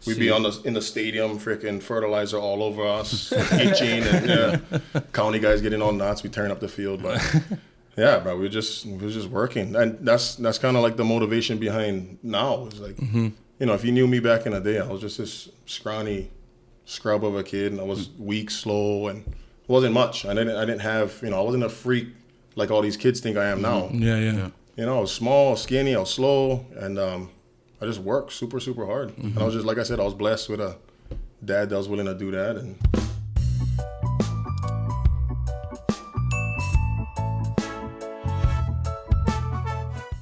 We'd be in the stadium, freaking fertilizer all over us, itching, and county guys getting all nuts. We turn up the field, but yeah, bro, we were just working, and that's kind of like the motivation behind now. It's like, if you knew me back in the day, I was just this scrawny scrub of a kid, and I was weak, slow, and wasn't much. I didn't have, I wasn't a freak like all these kids think I am now. Yeah. I was small, skinny, I was slow, and I just worked super, super hard. And I was just, like I said, I was blessed with a dad that was willing to do that. And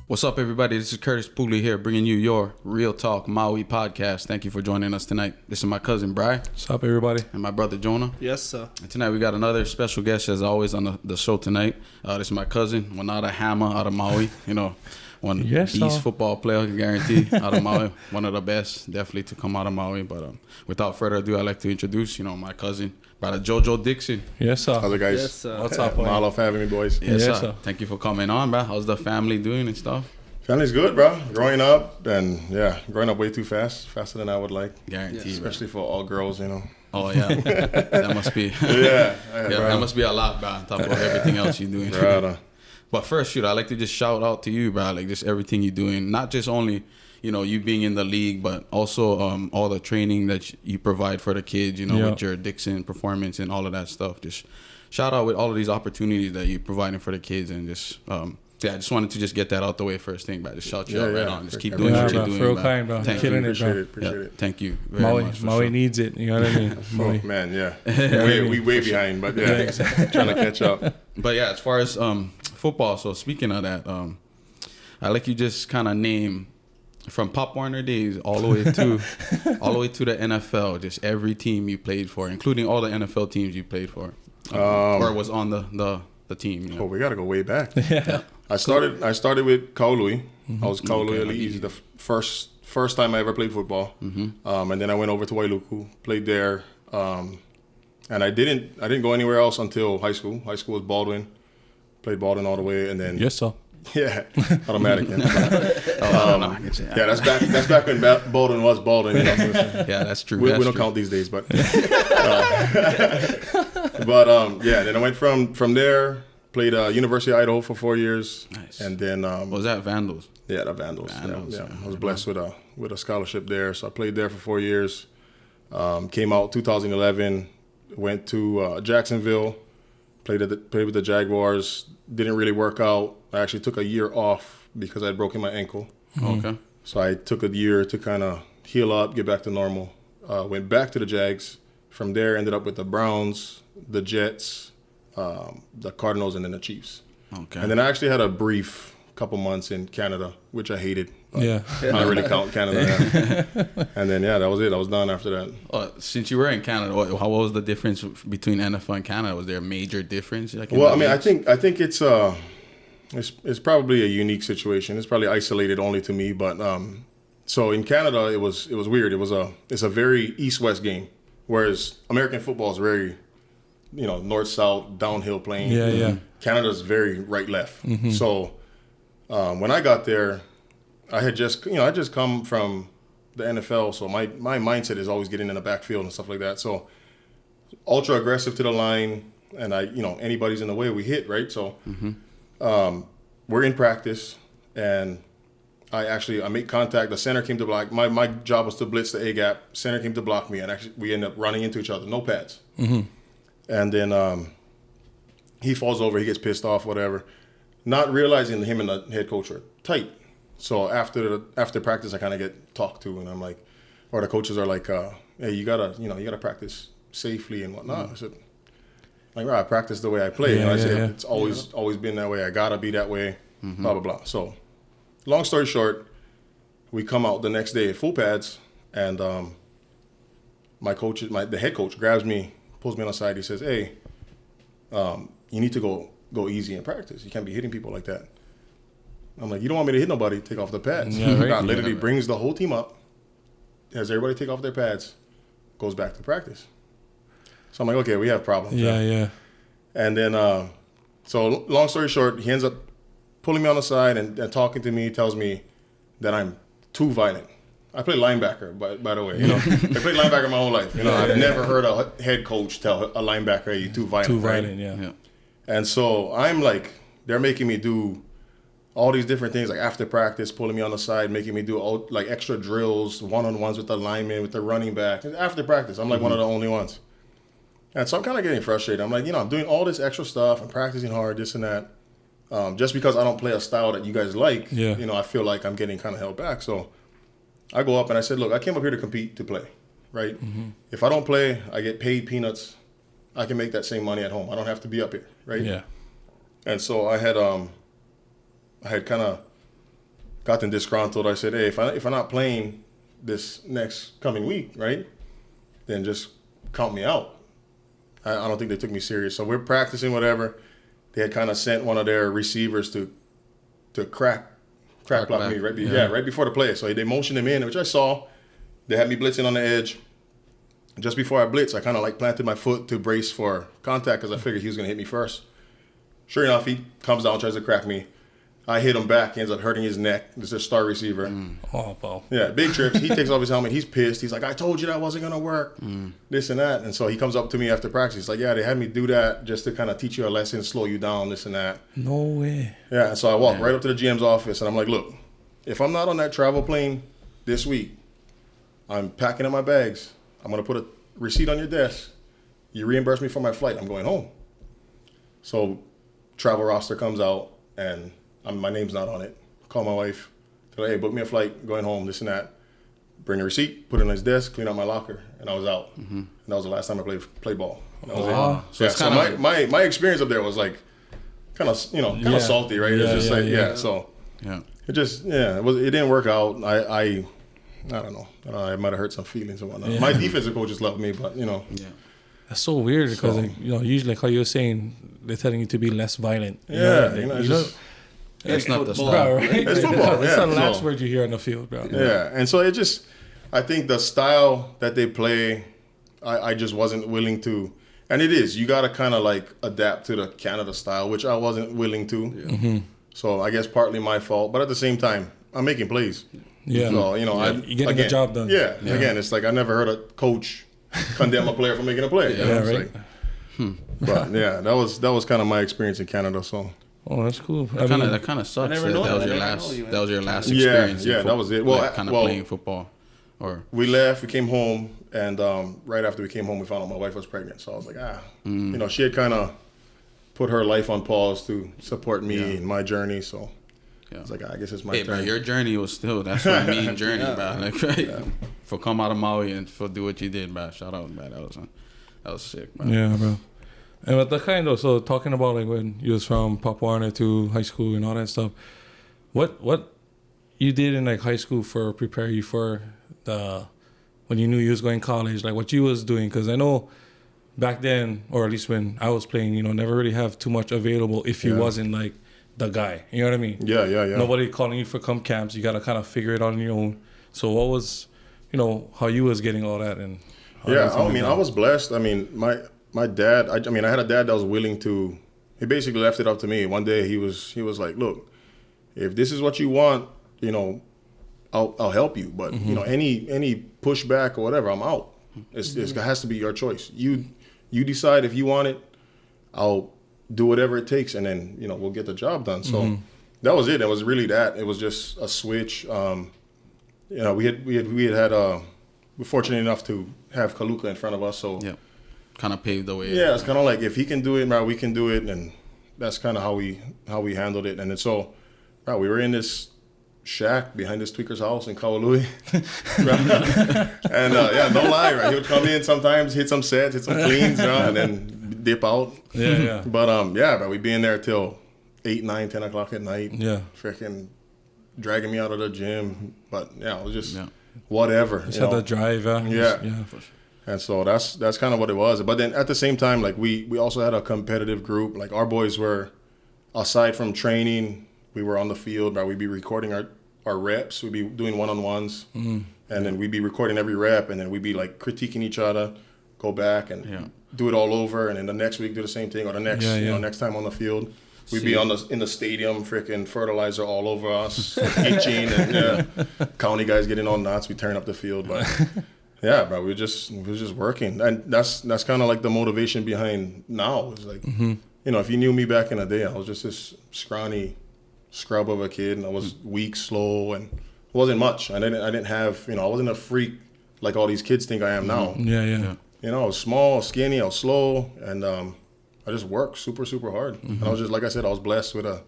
what's up, everybody? This is Curtis Pooley here, bringing you your Real Talk Maui podcast. Thank you for joining us tonight. This is my cousin, Bri. What's up, everybody? And my brother, Jonah. Yes, sir. And tonight we got another special guest, as always, on the show tonight. This is my cousin, Wanada Hammer out of Maui. One beast football player, I can guarantee, out of Maui. One of the best, definitely, to come out of Maui. But without further ado, I'd like to introduce, my cousin, brother Jojo Dickson. Yes, sir. how's it, guys? Yes, sir. What's up, Mahalo for having me, boys. Yes, Yes, sir. sir. Thank you for coming on, bro. How's the family doing and stuff? Family's good, bro. Growing up, and growing up way too fast, faster than I would like. Guaranteed, Especially for all girls, Oh, yeah. That must be... Yeah, that must be a lot, bro, on top of everything else you're doing. Right. But first, I'd like to just shout out to you, bro, like just everything you're doing. Not just only, you being in the league, but also all the training that you provide for the kids, with your Dixon Performance and all of that stuff. Just shout out with all of these opportunities that you're providing for the kids, and just, I just wanted to just get that out the way first thing, bro. Just shout you out right on. Just keep doing what you're doing, real bro. kind, bro. Thank Killing you. it, bro. Appreciate it. Thank you very much. Maui needs it. You know what I mean? Maui. Man, we way behind, but trying to catch up. But yeah, as far as football, so speaking of that, I like you just kind of name from Pop Warner days all the way to the NFL, just every team you played for, including all the NFL teams you played for, or was on the team. Oh, we gotta go way back. Yeah. I started with Kaului. I was Kaului Elite, the first time I ever played football. And then I went over to Wailuku, played there, and I didn't go anywhere else until high school. High school was Baldwin. Played Baldwin all the way, and then Yes, sir. yeah, automatic. That's back when Baldwin was Baldwin. Yeah, that's true. We don't count these days, but then I went from there. Played University of Idaho for 4 years. Nice. And then Was that Vandals? yeah, the Vandals. Vandals, Yeah. I was blessed with a scholarship there, so I played there for 4 years. Came out 2011, went to Jacksonville, played with the Jaguars. Didn't really work out. I actually took a year off because I had broken my ankle. Okay. So I took a year to kind of heal up, get back to normal. Went back to the Jags. From there, ended up with the Browns, the Jets, the Cardinals, and then the Chiefs. Okay. And then I actually had a brief couple months in Canada, which I hated. Yeah. I don't really count Canada. And then, that was it. I was done after that. Since you were in Canada, what was the difference between NFL and Canada? Was there a major difference? I think it's probably a unique situation. It's probably isolated only to me. But so in Canada, it was weird. It's a very East-West game, whereas American football is very, north-south, downhill playing. Yeah. Canada's very right-left. So when I got there, I had just come from the NFL, so my mindset is always getting in the backfield and stuff like that. So ultra aggressive to the line, and anybody's in the way, we hit, right? So we're in practice, and I make contact. The center came to block. My job was to blitz the A gap. Center came to block me, and actually we ended up running into each other, no pads. And then he falls over, he gets pissed off, whatever, not realizing him and the head coach are tight. So after practice, I kind of get talked to, and I'm like, or the coaches are like, hey, you gotta practice safely and whatnot. I said, I practice the way I play. I said, it's always been that way. I gotta be that way. Blah blah blah. So, long story short, we come out the next day full pads, and the head coach grabs me, pulls me on the side. He says, hey, you need to go easy in practice. You can't be hitting people like that. I'm like, you don't want me to hit nobody, take off the pads. Yeah, right. God literally brings the whole team up, has everybody take off their pads, goes back to practice. So I'm like, okay, we have problems. Yeah. And then, so long story short, he ends up pulling me on the side and talking to me, tells me that I'm too violent. I played linebacker, by the way. I played linebacker my whole life. I've never heard a head coach tell a linebacker, "Hey, you're too violent." Too violent, yeah. And so I'm like, they're making me do all these different things, like after practice, pulling me on the side, making me do all like extra drills, one-on-ones with the lineman, with the running back. After practice, I'm like one of the only ones. And so I'm kind of getting frustrated. I'm like, I'm doing all this extra stuff. I'm practicing hard, this and that. Just because I don't play a style that you guys like, I feel like I'm getting kind of held back. So I go up and I said, look, I came up here to compete, to play, right? Mm-hmm. If I don't play, I get paid peanuts. I can make that same money at home. I don't have to be up here, right? Yeah. And so I had kind of gotten disgruntled. I said, hey, if I'm not playing this next coming week, right, then just count me out. I don't think they took me serious. So we're practicing, whatever. They had kind of sent one of their receivers to crack block me right before the play. So they motioned him in, which I saw. They had me blitzing on the edge. Just before I blitz, I kind of like planted my foot to brace for contact because I figured he was going to hit me first. Sure enough, he comes down, tries to crack me. I hit him back. He ends up hurting his neck. This is a star receiver. Oh, Paul. Yeah, big trips. He takes off his helmet. He's pissed. He's like, I told you that wasn't going to work. This and that. And so he comes up to me after practice. He's like, yeah, they had me do that just to kind of teach you a lesson, slow you down, this and that. No way. Yeah, and so I walk right up to the GM's office, and I'm like, look, if I'm not on that travel plane this week, I'm packing up my bags. I'm going to put a receipt on your desk. You reimburse me for my flight. I'm going home. So travel roster comes out, and my name's not on it. Call my wife. Tell her, hey, book me a flight, going home, this and that. Bring the receipt, put it on his desk, clean out my locker, and I was out. Mm-hmm. And that was the last time I played ball. And that was it. So my experience up there was like kind of salty, right? So it just it didn't work out. I don't know. I might have hurt some feelings and whatnot. Yeah. My defensive coaches loved me, but Yeah. That's so weird because usually, like how you were saying, they're telling you to be less violent. It's not the style, right? It's football. It's the last word you hear on the field, bro. Yeah, and so I think the style that they play, I just wasn't willing to. And it is, you got to kind of like adapt to the Canada style, which I wasn't willing to. Yeah. Mm-hmm. So I guess partly my fault, but at the same time, I'm making plays. Yeah. So, you're getting the job done. Yeah. Again, it's like I never heard a coach condemn a player for making a play. Right. But that was kind of my experience in Canada. So. Oh, that's cool. That kind of sucks. That was your last experience. Yeah, that was it. Well, playing football. Or we left, we came home, and right after we came home, we found out my wife was pregnant. So I was like, she had kind of put her life on pause to support me in my journey. So I was like, I guess it's my turn. Bro, your journey was that's what I mean, journey, bro. Like, right? Yeah. For come out of Maui and for do what you did, bro. Shout out, man. That was sick, bro. Yeah, bro. And with the kind of, so talking about like when you was from Papuana to high school and all that stuff, what you did in like high school for prepare you for when you knew you was going to college, like what you was doing? Because I know back then, or at least when I was playing, never really have too much available if you wasn't like the guy. You know what I mean? Yeah. Nobody calling you for camps. You got to kind of figure it out on your own. So what was, how you was getting all that? And I was blessed. I mean, my dad, I had a dad that was willing to, he basically left it up to me. One day he was like, look, if this is what you want, I'll help you. But, any pushback or whatever, I'm out. It has to be your choice. You decide if you want it, I'll do whatever it takes, and then, we'll get the job done. So that was it. It was really that. It was just a switch. We're fortunate enough to have Kaluka in front of us. So kind of paved the way. Yeah, it's kind of like if he can do it, man, we can do it, and that's kind of how we handled it. And then so, we were in this shack behind this tweaker's house in Kaualui, and no lie, right? He would come in sometimes, hit some sets, hit some cleans, and then dip out. Yeah. But we'd be in there till 8, 9, 10 o'clock at night. Yeah, freaking dragging me out of the gym. But it was just whatever. Just had to drive. Yeah, for sure. And so that's kind of what it was. But then at the same time, like we also had a competitive group. Like our boys were, aside from training, we were on the field. Right? We'd be recording our reps. We'd be doing one-on-ones. Mm-hmm. And then we'd be recording every rep. And then we'd be like critiquing each other, go back and do it all over. And then the next week do the same thing, or the next next time on the field. we'd be in the stadium, freaking fertilizer all over us, itching, and county guys getting all nuts. We turn up the field, but yeah, bro, we were just working, and that's kind of like the motivation behind now. It's like, if you knew me back in the day, I was just this scrawny scrub of a kid, and I was weak, slow, and it wasn't much. I didn't have, I wasn't a freak like all these kids think I am now. Yeah. I was small, skinny, I was slow, and I just worked super, super hard. And I was just, like I said, I was blessed with a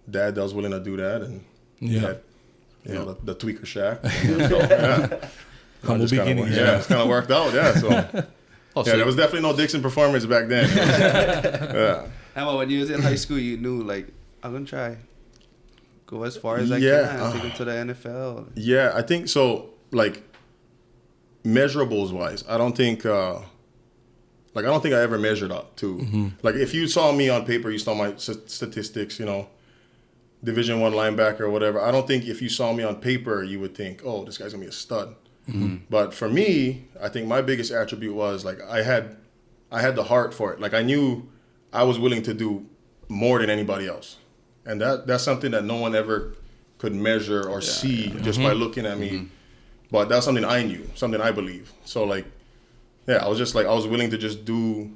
dad that was willing to do that, and had, the tweaker shack. So, Humble beginnings. It's kind of worked out. Yeah, so there was definitely no Dixon Performance back then. How when you was in high school, you knew like I'm gonna try go as far as I can, take it to the NFL. Yeah, I think so. Like measurables wise, I don't think I ever measured up to. Like if you saw me on paper, you saw my statistics, Division I linebacker or whatever. I don't think if you saw me on paper, you would think, oh, this guy's gonna be a stud. But for me, I think my biggest attribute was like I had the heart for it. Like I knew I was willing to do more than anybody else, and that's something that no one ever could measure or see just by looking at me. But that's something I knew, something I believe. So like, I was just like I was willing to just do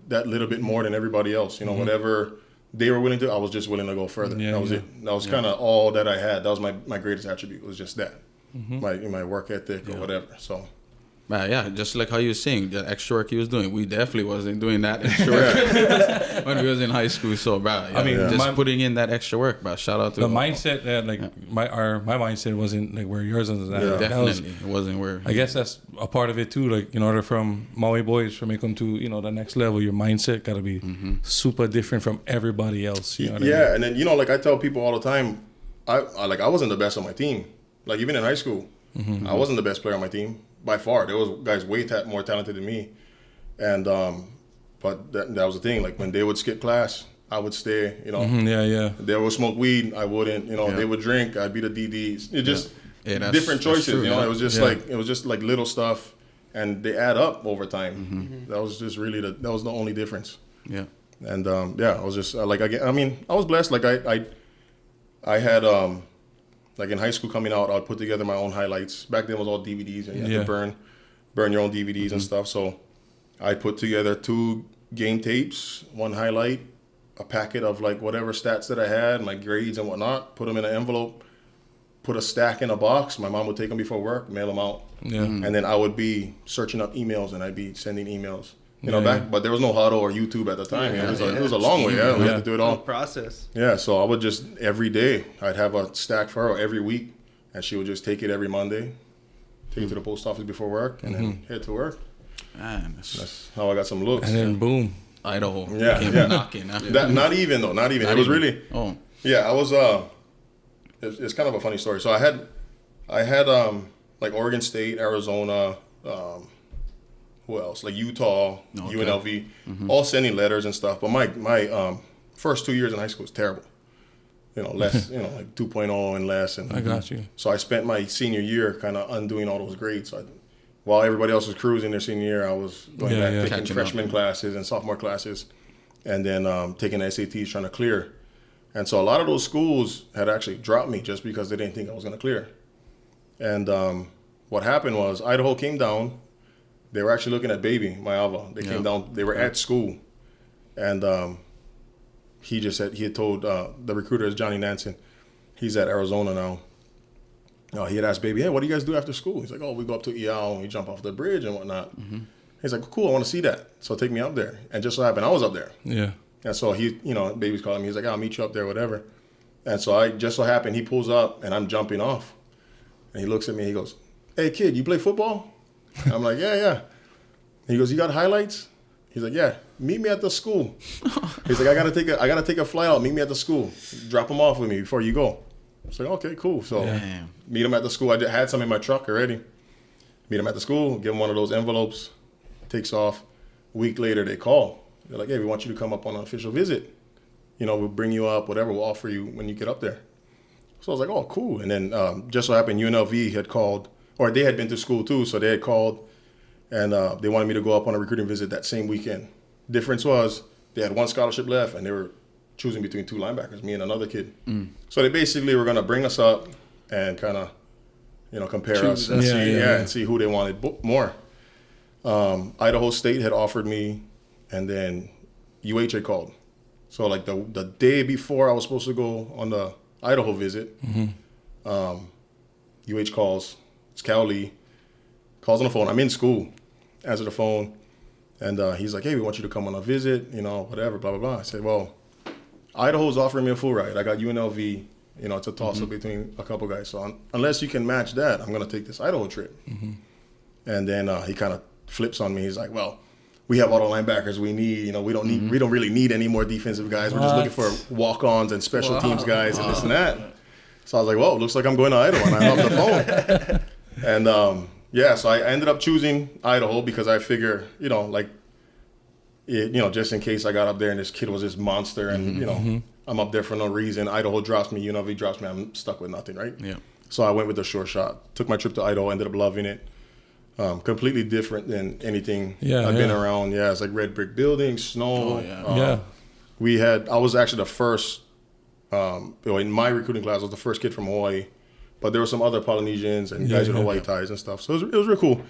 that little bit more than everybody else. Whatever they were willing to, I was just willing to go further. That was it. That was kind of all that I had. That was my greatest attribute. Was just that. My work ethic or whatever. So, just like how you were saying, the extra work he was doing, we definitely wasn't doing that extra work when we was in high school. So, putting in that extra work, shout out to the mindset that my mindset wasn't like where yours was at. Yeah. Definitely, it wasn't where. I guess that's a part of it too. Like in order from Maui boys to make them to the next level, your mindset got to be super different from everybody else. You know what I mean? And then like I tell people all the time, I wasn't the best on my team. Like even in high school, I wasn't the best player on my team by far. There was guys way more talented than me, and but that was the thing. Like when they would skip class, I would stay. They would smoke weed, I wouldn't. They would drink, I'd be the DDs. It just different choices. True, it was just like little stuff, and they add up over time. That was just really that was the only difference. Yeah, and I was just I was blessed. Like I had. Like in high school coming out, I'd put together my own highlights. Back then it was all DVDs, and you had to burn your own DVDs and stuff. So I put together 2 game tapes, 1 highlight, a packet of like whatever stats that I had, my grades and whatnot, put them in an envelope, put a stack in a box. My mom would take them before work, mail them out. And then I would be searching up emails, and I'd be sending emails. But there was no Mahalo or YouTube at the time. It was a long way. We had to do it all. Process. Yeah, so I would just every day I'd have a stack for her every week, and she would just take it every Monday, take it to the post office before work, and then head to work. Man, that's how I got some looks. And then boom, Idaho came knocking. Not even. It was really. Oh. Yeah, I was. It's kind of a funny story. So I had like Oregon State, Arizona. Who else? Like Utah, UNLV, all sending letters and stuff. But my first 2 years in high school was terrible. Less, like 2.0 and less. And I got you. So I spent my senior year kind of undoing all those grades. So while everybody else was cruising their senior year, I was going back taking freshman classes and sophomore classes, and then taking SATs trying to clear. And so a lot of those schools had actually dropped me just because they didn't think I was going to clear. And what happened was Idaho came down. They were actually looking at baby, my Ava. They came down. They were at school, and he had told the recruiter is Johnny Nansen. He's at Arizona now. He had asked baby, hey, what do you guys do after school? He's like, oh, we go up to EL and we jump off the bridge and whatnot. He's like, cool, I want to see that. So take me up there. And just so happened, I was up there. Yeah. And so he, baby's calling me. He's like, I'll meet you up there, whatever. And so I just so happened, he pulls up and I'm jumping off, and he looks at me. And he goes, hey kid, you play football? I'm like, yeah. He goes, you got highlights? He's like, yeah. Meet me at the school. He's like, I gotta take a flight out. Meet me at the school. Drop them off with me before you go. I was like, okay, cool. So meet him at the school. I had some in my truck already. Meet him at the school. Give him one of those envelopes. Takes off. A week later, they call. They're like, hey, we want you to come up on an official visit. We'll bring you up. Whatever, we'll offer you when you get up there. So I was like, oh, cool. And then just so happened, UNLV had called, or they had been to school too. So they had called. And they wanted me to go up on a recruiting visit that same weekend. Difference was they had 1 scholarship left, and they were choosing between two linebackers, me and another kid. So they basically were going to bring us up and kind of, compare us and and see who they wanted more. Idaho State had offered me, and then UH called. So like the day before I was supposed to go on the Idaho visit, UH calls. It's Cal Lee. Calls on the phone. I'm in school. Answer the phone. And he's like, hey, we want you to come on a visit, whatever, blah, blah, blah. I said, well, Idaho's offering me a full ride. I got UNLV, it's a toss-up between a couple guys. So unless you can match that, I'm going to take this Idaho trip. And then he kind of flips on me. He's like, well, we have all the linebackers we need. We don't really need any more defensive guys. We're just looking for walk-ons and special teams guys and this and that. So I was like, whoa, looks like I'm going to Idaho. And I hung up the phone. And so I ended up choosing Idaho because I figure, just in case I got up there and this kid was this monster and, I'm up there for no reason. Idaho drops me, UNLV drops me. I'm stuck with nothing, right? Yeah. So I went with the short shot. Took my trip to Idaho, ended up loving it. Completely different than anything I've been around. Yeah, it's like red brick buildings, snow. I was actually the first, in my recruiting class, I was the first kid from Hawaii. But there were some other Polynesians and guys with Hawaii ties and stuff. So it was real cool.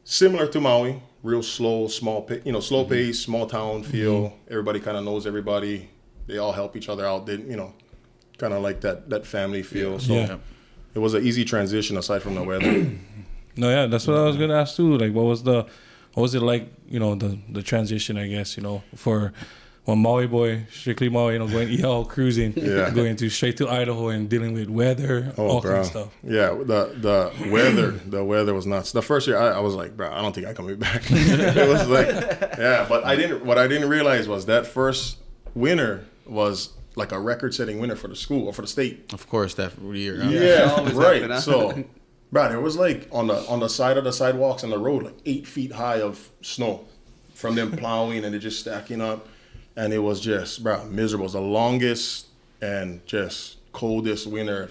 Similar to Maui, real slow, slow pace, small town feel. Everybody kind of knows everybody. They all help each other out. They, kind of like that family feel. So it was an easy transition aside from the weather. No, that's what I was gonna ask too. Like, what was it like? The transition, I guess. For one Maui boy, strictly Maui, going EL cruising, going straight to Idaho and dealing with weather, all kind of stuff. Yeah, the weather was nuts. The first year, I was like, bro, I don't think I can be back. It was like, but what I didn't realize was that first winter was like a record-setting winter for the school or for the state. Of course, that year. Huh? Yeah, right. Happen, huh? So, bro, there was like on the side of the sidewalks on the road, like 8 feet high of snow from them plowing and it just stacking up. And it was just, miserable. It was the longest and just coldest winter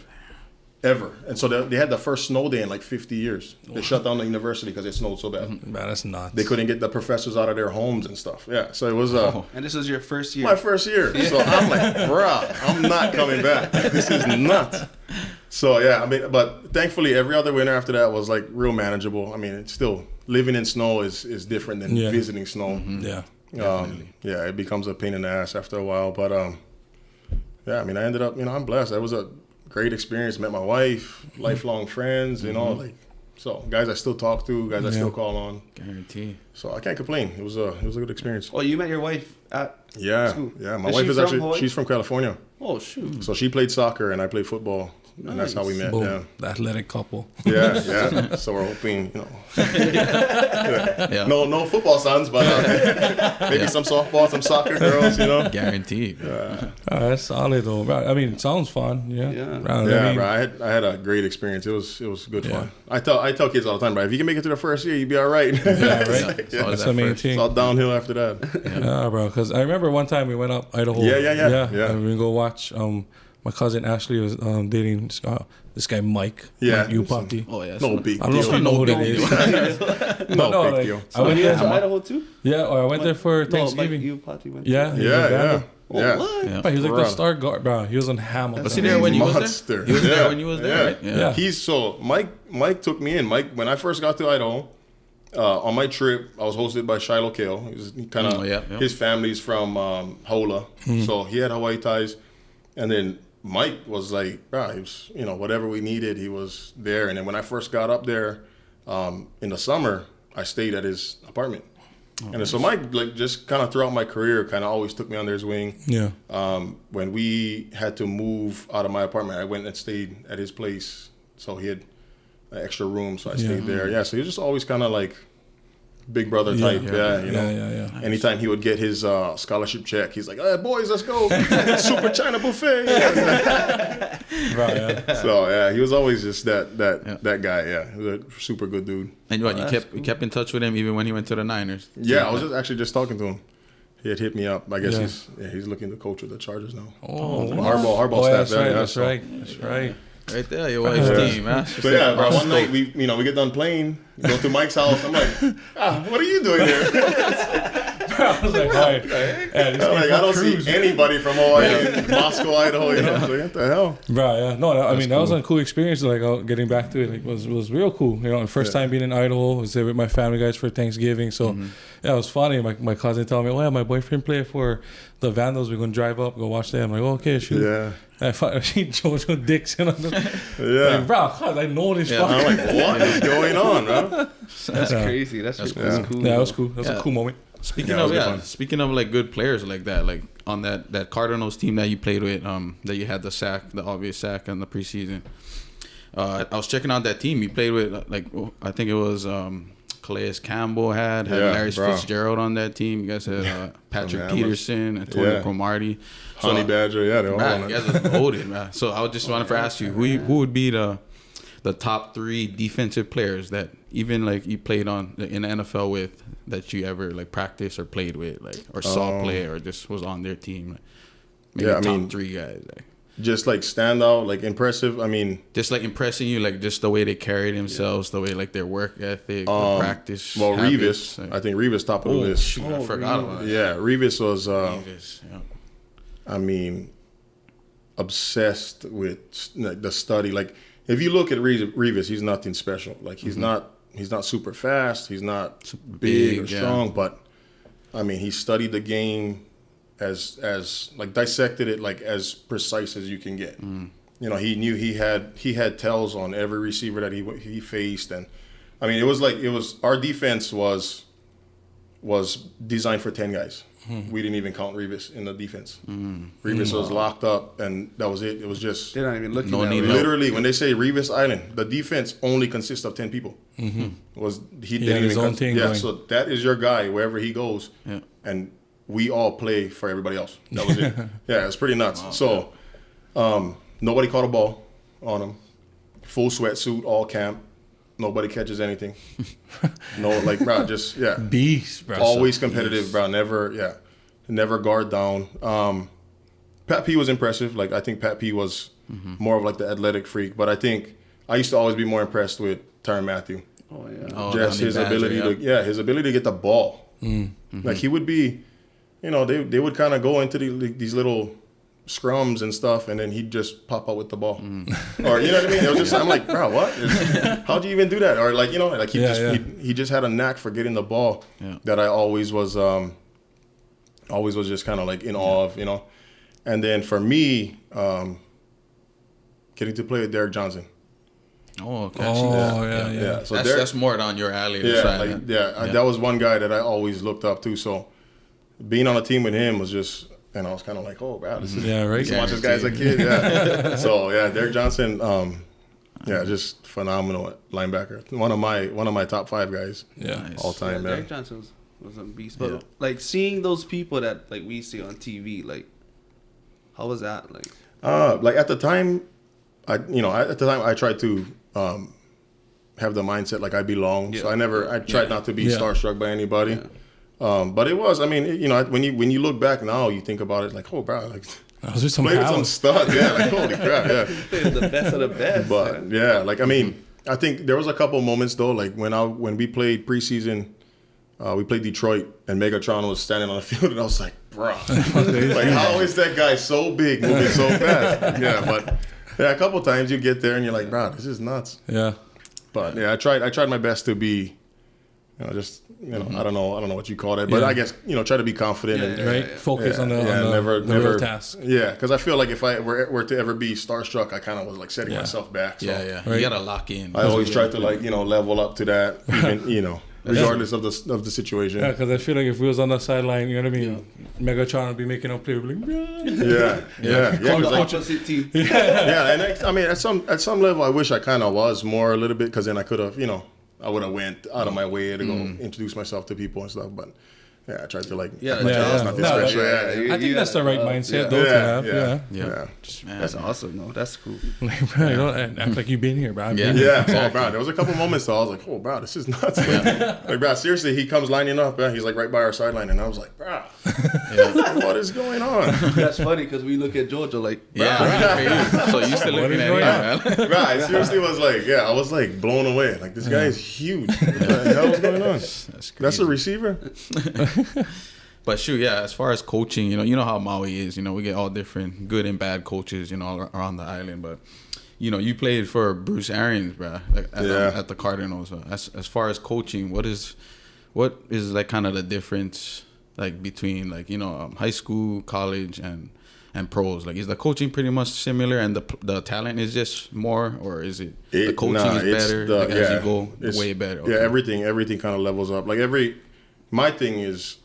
ever. And so they had the first snow day in like 50 years. They shut down the university because it snowed so bad. Man, that's nuts. They couldn't get the professors out of their homes and stuff. Yeah, so it was... And this was your first year? My first year. So I'm like, I'm not coming back. This is nuts. So, but thankfully every other winter after that was like real manageable. I mean, it's still... Living in snow is different than visiting snow. It becomes a pain in the ass after a while. But, I ended up, I'm blessed. That was a great experience. Met my wife, lifelong friends, so guys I still talk to, guys I still call on. Guarantee. So I can't complain. It was a good experience. Oh, you met your wife at school? Yeah. My wife is actually, she's from California. Oh, shoot. So she played soccer and I played football. Nice. And that's how we met. Boom. Yeah. The athletic couple. Yeah. So we're hoping, no football sons, but maybe some softball, some soccer girls, Guaranteed. That's solid though. It sounds fun. Yeah. Bro. I had a great experience. It was good fun. I tell kids all the time, bro, if you can make it to the first year, you'll be all right. Right. That's the main thing. It's all downhill after that. Yeah, bro. Because I remember one time we went up Idaho. Yeah. And we go watch. My cousin Ashley was dating this guy Mike. Mike Upati. Oh yeah. No big deal. I don't know if you know who that is. No big deal. I went there to Idaho too. Yeah, or I went there for Thanksgiving. Mike Upati went. Yeah. What? But he was like the star guard, bro. He was on Hamilton. Was he there when you was there? He was there when you was there. Right? Yeah. Mike took me in. Mike, when I first got to Idaho, on my trip, I was hosted by Shiloh Kale. He kind of his family's from Hola, so he had Hawaii ties, and then Mike was like, he was, whatever we needed, he was there. And then when I first got up there in the summer, I stayed at his apartment. And so Mike, just kind of throughout my career, kind of always took me under his wing. Yeah. When we had to move out of my apartment, I went and stayed at his place. So he had an extra room, so I stayed there. Yeah, so he was just always kind of like big brother type. Yeah. Anytime he would get his scholarship check, he's like, "Hey, boys, let's go. Super China buffet." Right. So he was always just that guy. Yeah, he was a super good dude. And you kept in touch with him even when he went to the Niners. Yeah, I was just talking to him. He had hit me up. I guess he's looking to coach with the Chargers now. Oh, Harbaugh staff. That's right. Right there, your wife's team, man. So bro, one night we get done playing, go to Mike's house. I'm like, what are you doing here? I was like, all right. I don't see anybody from Hawaii, Moscow, Idaho. You know, I was like, what the hell? Right, yeah. No, I mean, that was a cool experience. Like, getting back to it, like, was real cool. You know, the first time being in Idaho, I was there with my family guys for Thanksgiving. So, yeah, it was funny. My cousin told me, oh, yeah, my boyfriend played for the Vandals. We're going to drive up, go watch them. I'm like, oh, okay, shoot. Yeah. I see Jojo Dickson on the, yeah. like, bro, God, I know this. I'm like, what is going on, bro? That's crazy. That's cool. Yeah, it was cool. That was a cool moment. Speaking of like good players like that, like on that Cardinals team that you played with, that you had the obvious sack in the preseason. I was checking out that team you played with. Like, I think it was Calais Campbell had Larry Fitzgerald on that team. You guys had Patrick Peterson, Antonio Cromartie, Honey Badger. Yeah, they're all on it. You guys are loaded, man. So I was just wanted to ask you, who would be the top 3 defensive players that even like you played on in the NFL with, that you ever like practiced or played with, like, or saw play, or just was on their team? Like, maybe top 3 guys. Like, just like stand out, like impressive. I mean, just like impressing you, like just the way they carry themselves, the way like their work ethic, the practice. Well, habits, Revis, like, I think Revis top of the list. Shoot, I forgot about that. Yeah, Revis was. Revis, yeah. I mean, obsessed with the study. Like, if you look at Revis, he's nothing special. Like, he's not super fast. He's not big or strong. But I mean, he studied the game as like dissected it like as precise as you can get. You know, he knew he had tells on every receiver that he faced, and I mean, it was our defense was designed for 10 guys. We didn't even count Revis in the defense. Revis was locked up, and that was it. It was just they're not even looking. Literally, when they say Revis Island, the defense only consists of 10 people. He didn't even his own thing going. So that is your guy wherever he goes, and we all play for everybody else. That was it. Yeah, it's pretty nuts. So nobody caught a ball on him. Full sweatsuit, all camp. Nobody catches anything. No, like, bro, just, beast, bro. Always competitive, bro. Never guard down. Pat P was impressive. Like, I think Pat P was more of like the athletic freak. But I think I used to always be more impressed with Tyrann Mathieu. Oh, yeah. Just his ability his ability to get the ball. Like, he would be, you know, they would kind of go into these little scrums and stuff, and then he'd just pop out with the ball. Or, you know what I mean? It was just, I'm like, bro, what? How'd you even do that? Or, like, you know, like he just had a knack for getting the ball that I always was just kind of like in awe of, you know. And then for me, getting to play with Derek Johnson. Oh, okay. Yeah. So that's more on your alley. That was one guy that I always looked up to. So being on a team with him was just, and I was kind of like, oh, wow, this is right. Watch this guy as a kid. Yeah. So Derek Johnson, just phenomenal linebacker. One of my top 5 guys. All time, man. Derek Johnson was a beast. But like seeing those people that like we see on TV, like how was that like? Like at the time, I tried to have the mindset like I belong. So I tried not to be starstruck by anybody. But it was, I mean, you know, when you look back now, you think about it like, oh, bro, like, I was just some stud, like, holy crap, the best of the best. But like, I mean, I think there was a couple moments though, like when we played preseason, we played Detroit, and Megatron was standing on the field, and I was like, bro, like, how is that guy so big, moving so fast? But a couple times you get there and you're like, bro, this is nuts. But I tried my best to be, you know, just, you know, I don't know what you call that, but I guess, you know, try to be confident and focus on the real task. Yeah, because I feel like if I were to ever be starstruck, I kind of was like setting myself back. So. You gotta lock in. I always try to, like, you know, level up to that, even, you know, regardless of the situation. Yeah, because I feel like if we was on the sideline, you know what I mean, Megatron would be making a play, like, opposite team. And I mean, at some level, I wish I kind of was more a little bit, because then I could have, you know, I would have went out of my way to go introduce myself to people and stuff, but I tried to nothing special. I think that's the right mindset though to have. That's awesome though. That's cool. Like, bro, you don't act like you've been here, bro. Oh, bro, there was a couple moments though I was like, oh, bro, this is nuts. Like, bro, seriously, he comes lining up, bro. He's like right by our sideline, and I was like, bro, what is going on? That's funny because we look at Jojo like, bro. So you still looking at him, man? Bro, I seriously was like, I was like blown away. Like, this guy is huge. What the hell is going on? That's a receiver. But shoot, yeah, as far as coaching, you know how Maui is. We get all different good and bad coaches, around the island. But, you played for Bruce Arians, bro, at the Cardinals. As far as coaching, what is like kind of the difference like between like, high school, college, and pros? Like, is the coaching pretty much similar and the talent is just more, or is it the coaching is better as you go way better? Okay. Yeah, everything kind of levels up. Like my thing is,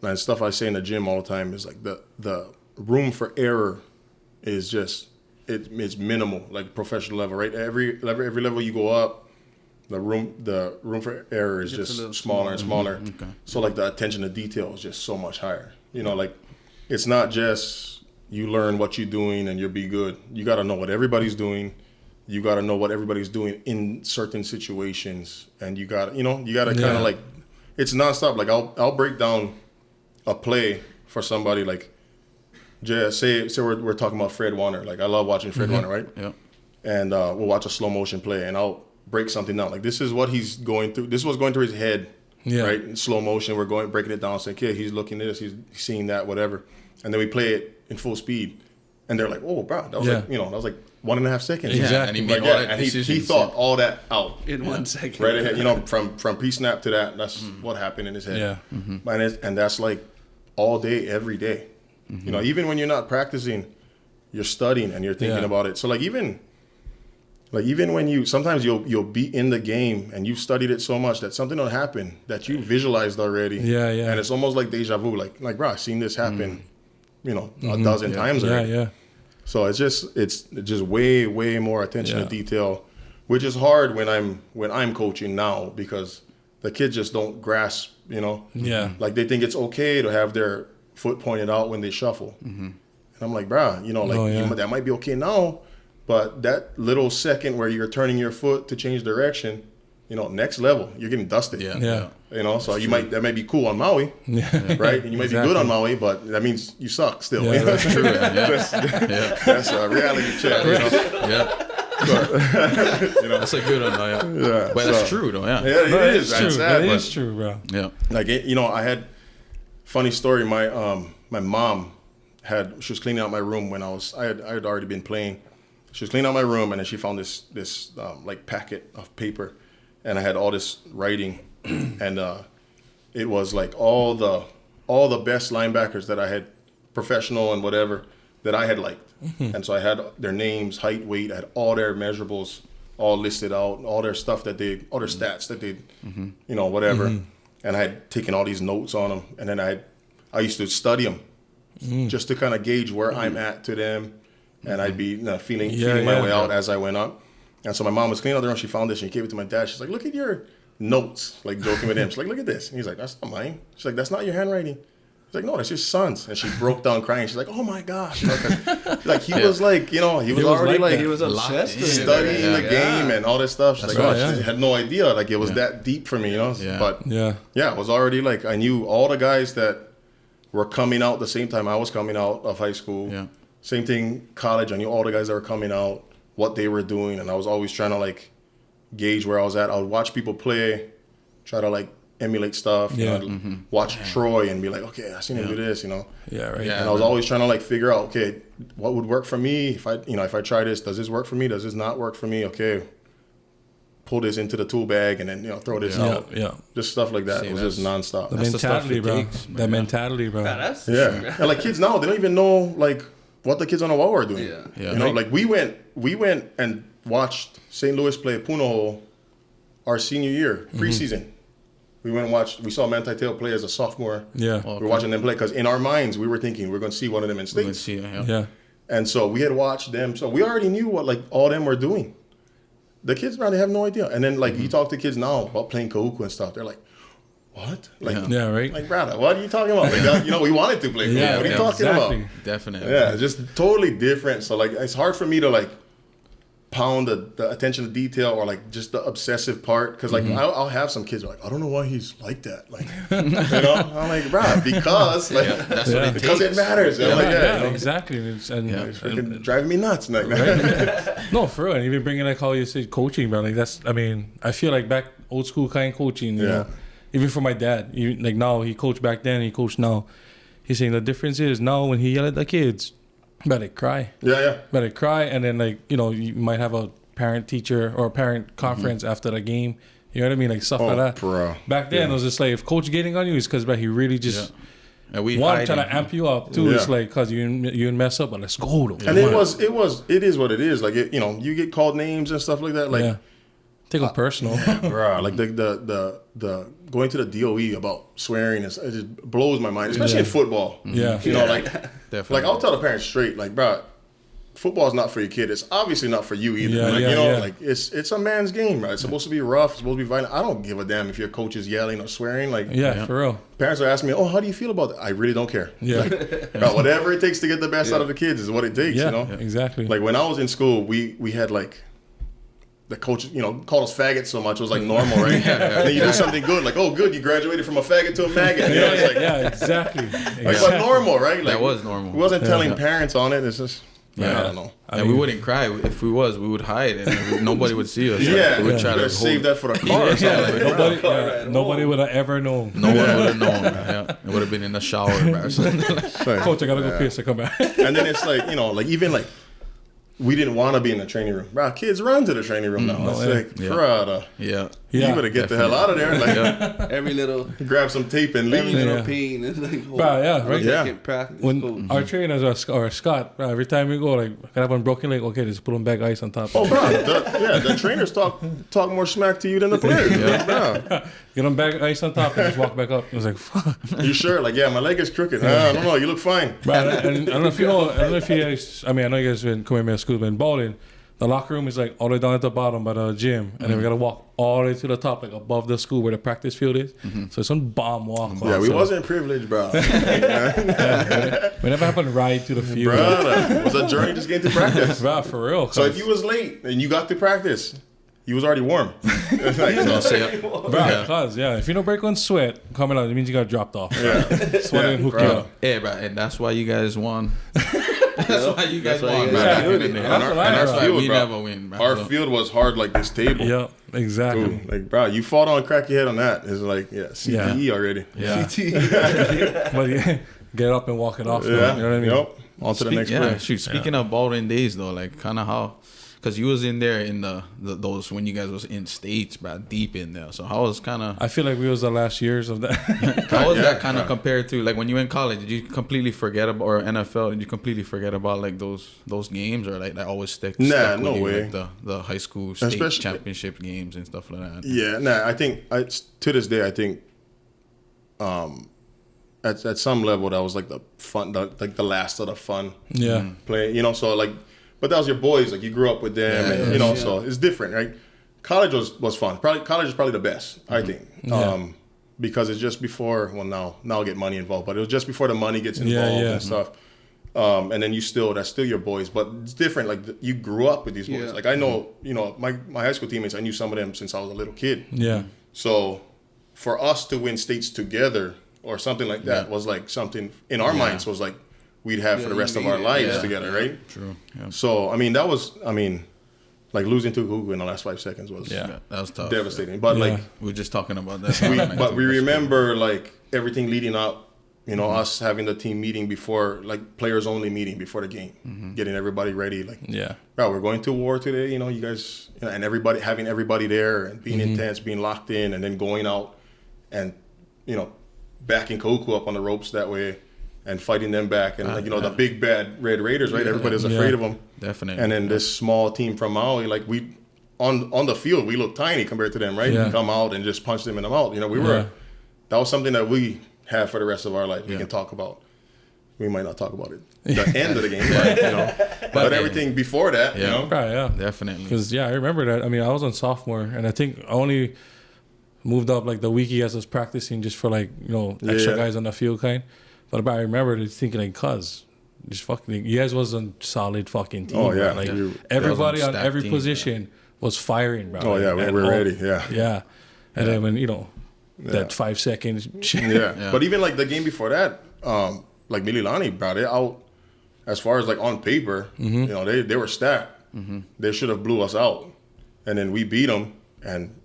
and stuff I say in the gym all the time is like the room for error is just it's minimal, like professional level, right? Every level you go up, the room for error is just smaller and smaller. Mm-hmm. Okay. So like the attention to detail is just so much higher. Like it's not just you learn what you're doing and you'll be good. You got to know what everybody's doing. You got to know what everybody's doing in certain situations, and you got to kind of like it's nonstop. Like I'll break down a play for somebody, like just say we're talking about Fred Warner. Like I love watching Fred Warner, right? Yeah. And we'll watch a slow motion play, and I'll break something down. Like this is what he's going through. This is what's going through his head, right? In slow motion, we're breaking it down, saying, okay, he's looking at this, he's seeing that, whatever. And then we play it in full speed, and they're like, oh, bro, that was like, that was like 1.5 seconds. Exactly. And he made all that decisions. He thought all that out in 1 second. Right ahead. From pre-snap to that, that's what happened in his head. Yeah. Mm-hmm. And that's like all day, every day. Mm-hmm. Even when you're not practicing, you're studying and you're thinking about it. So like even when sometimes you'll be in the game and you've studied it so much that something will happen that you visualized already. Yeah, yeah. And it's almost like deja vu. Like bro, I've seen this happen, a dozen times already. Yeah, yeah. So it's just way, way more attention to detail, which is hard when I'm coaching now because the kids just don't grasp, Yeah. Like they think it's okay to have their foot pointed out when they shuffle. Mm-hmm. And I'm like, bro, that might be okay now. But that little second where you're turning your foot to change direction, next level, you're getting dusted. Yeah. So that might be cool on Maui, right? And you might be good on Maui, but that means you suck still. Yeah, that's true. That's a reality check. Yeah. That's a good one, yeah. But it's true, though, yeah. Yeah, it is. True. Sad, it is true, bro. Yeah. Like, I had funny story. My mom she was cleaning out my room when I had already been playing. She was cleaning out my room, and then she found this like packet of paper, and I had all this writing, and it was like all the best linebackers that I had, professional and whatever, that I had liked. Mm-hmm. And so I had their names, height, weight, I had all their measurables all listed out, all their stuff all their stats that they, whatever. Mm-hmm. And I had taken all these notes on them, and then I used to study them just to kind of gauge where I'm at to them. And I'd be feeling my way out as I went up. And so my mom was cleaning out the room. She found this and she gave it to my dad. She's like, look at your notes, like joking with him. She's like, look at this. And he's like, that's not mine. She's like, that's not your handwriting. He's like, no, that's your son's. And she broke down crying. She's like, oh my gosh. Like he was like, he was already like, he was obsessed studying the game and all this stuff. She's she had no idea. Like it was that deep for me, But it was already like, I knew all the guys that were coming out the same time I was coming out of high school. Yeah. Same thing, college. I knew all the guys that were coming out, what they were doing, and I was always trying to like gauge where I was at. I would watch people play, try to like emulate stuff. Yeah. Watch Troy and be like, okay, I seen him do this, Yeah, right. Yeah, and I was always trying to like figure out, okay, what would work for me if I try this? Does this work for me? Does this not work for me? Okay, pull this into the tool bag and then throw this out. Yeah, just stuff like that. It was just nonstop. The mentality, bro. The mentality, bro. And like kids now, they don't even know like what the kids on the wall are doing. Like we went and watched St. Louis play Punahou our senior year, preseason. We went and watched, we saw Manti Te'o play as a sophomore. Yeah. We were watching them play because in our minds, we were thinking we're going to see one of them in States. And so we had watched them. So we already knew what like all them were doing. The kids now, they have no idea. And then like you talk to kids now about playing Kahuku and stuff. They're like, what? Like, right? Like, brother, what are you talking about? Like, we wanted to play. What are you talking about? Definitely. Yeah, just totally different. So, like, it's hard for me to, like, pound the attention to detail or, like, just the obsessive part. Because, like, I'll have some kids like, I don't know why he's like that. Like, I'm like, bro, because, like, that's what because it matters. I'm like, exactly. It's freaking driving me nuts. Like, no, for real. And even bringing, like, how you say coaching, bro. Like, I feel like back old school kind of coaching, you know, even for my dad, like now he coached back then, he coached now. He's saying the difference is now when he yell at the kids, better cry. Yeah. Better cry, and then like you might have a parent-teacher or parent conference after the game. You know what I mean, like stuff like that. Bro. Back then, it was just like if coach getting on you, it's because he really just. And we trying to amp you up too. It's like because you mess up, but let's go. And it is what it is. Like you get called names and stuff like that. Like take it personal, bro. Like the going to the DOE about swearing it just blows my mind, especially in football. Yeah, like definitely. Like I'll tell the parents straight, like, bro, football is not for your kid. It's obviously not for you either. Like it's a man's game, right? It's supposed to be rough. It's supposed to be violent. I don't give a damn if your coach is yelling or swearing. Like for real. Parents are asking me, "Oh, how do you feel about that?" I really don't care. Yeah, like, bro, whatever it takes to get the best out of the kids is what it takes. Yeah, exactly. Like when I was in school, we had like. The coach, called us faggots so much. It was like normal, right? And then you do something good, like, oh, good, you graduated from a faggot to a maggot. It's like, exactly. But normal, right? Like, that was normal. We wasn't telling parents on it. It's just, I don't know. And we wouldn't cry. If we would hide, and nobody would see us. We would try to save that for the car. Nobody would have ever known. No one would have known. It would have been in the shower. Coach, I gotta go piss. I come back. And then it's like, like even like. We didn't want to be in the training room. Bro, kids run to the training room now. It's like, brother. Yeah. You better get the hell out of there. Like, every little... Grab some tape and leave. Every little pain. It's like, when our trainers are Scott, bro, every time we go, like, I have one broken leg, okay, just put them back ice on top. Oh, bro. The trainers talk more smack to you than the players. Get them back ice on top and just walk back up. It was like, fuck. You sure? Like, my leg is crooked. I don't know. You look fine. Bro, and I don't know if you guys, I know you guys been coming to school, been bowling. The locker room is like all the way down at the bottom by the gym, and then we gotta walk all the way to the top, like above the school where the practice field is. So it's some bomb walk. Yeah, we wasn't privileged, bro. We never happened to ride to the field. Bro, it was a journey just getting to practice. Bro, for real. So if you was late and you got to practice, you was already warm. If you don't break on sweat coming out, it means you got dropped off. Sweating and hook you up. Yeah, bro, and that's why you guys won. That's why you guys won. And that's why we never win. Our field was hard like this table. Yeah, exactly. Dude, like, bro, you fought on crack your head on that. It's like, CTE already. Yeah. CTE. But get up and walk it off. Yeah. You know what I mean? Yep. On to the next play. Shoot, speaking of bowling days, though, like, kind of how... Because you was in there in those when you guys was in states, bro, deep in there. So how was kind of... I feel like we was the last years of that. How was that kind of compared to, like, when you were in college? Did you completely forget about, or NFL, did you completely forget about, like, those games? Or, like, that always stuck no with way. You, like, the high school state championship games and stuff like that? Yeah, I think, to this day, I think at some level, that was, like, the fun, like, the last of the fun play, so, like... But that was your boys, like you grew up with them, and so it's different, right? College was fun. College is probably the best, I think, because it's just before. Well, now I'll get money involved, but it was just before the money gets involved and stuff. And then that's still your boys, but it's different. Like you grew up with these boys. Like I know, my high school teammates. I knew some of them since I was a little kid. Yeah. So for us to win states together or something like that was like something in our minds was like. We'd have for the rest of our lives together, right? True. Yeah. So, like losing to Kuku in the last 5 seconds was that was tough. Devastating. But like we were just talking about that. we remember like everything leading up, us having the team meeting before, like players only meeting before the game, getting everybody ready. Like, bro, we're going to war today. You guys, and having everybody there and being intense, being locked in, and then going out and backing Kuku up on the ropes that way. And fighting them back, and the big bad Red Raiders, right? Everybody was afraid of them, definitely. And then this small team from Maui, like we on the field, we look tiny compared to them, right? Yeah. We come out and just punch them in the mouth. We were that was something that we have for the rest of our life. We can talk about. We might not talk about it the end of the game, but everything before that, definitely. Because I remember that. I mean, I was on sophomore, and I think I only moved up like the week you guys was practicing just for like extra guys on the field kind. But I remember thinking like, just fucking, you guys was a solid fucking team. Oh yeah, like everybody on every position was firing, bro. Oh yeah, we were ready. Yeah, and then when that 5 seconds. But even like the game before that, like Mililani brought it out as far as like on paper. They were stacked. They should have blew us out, and then we beat them, and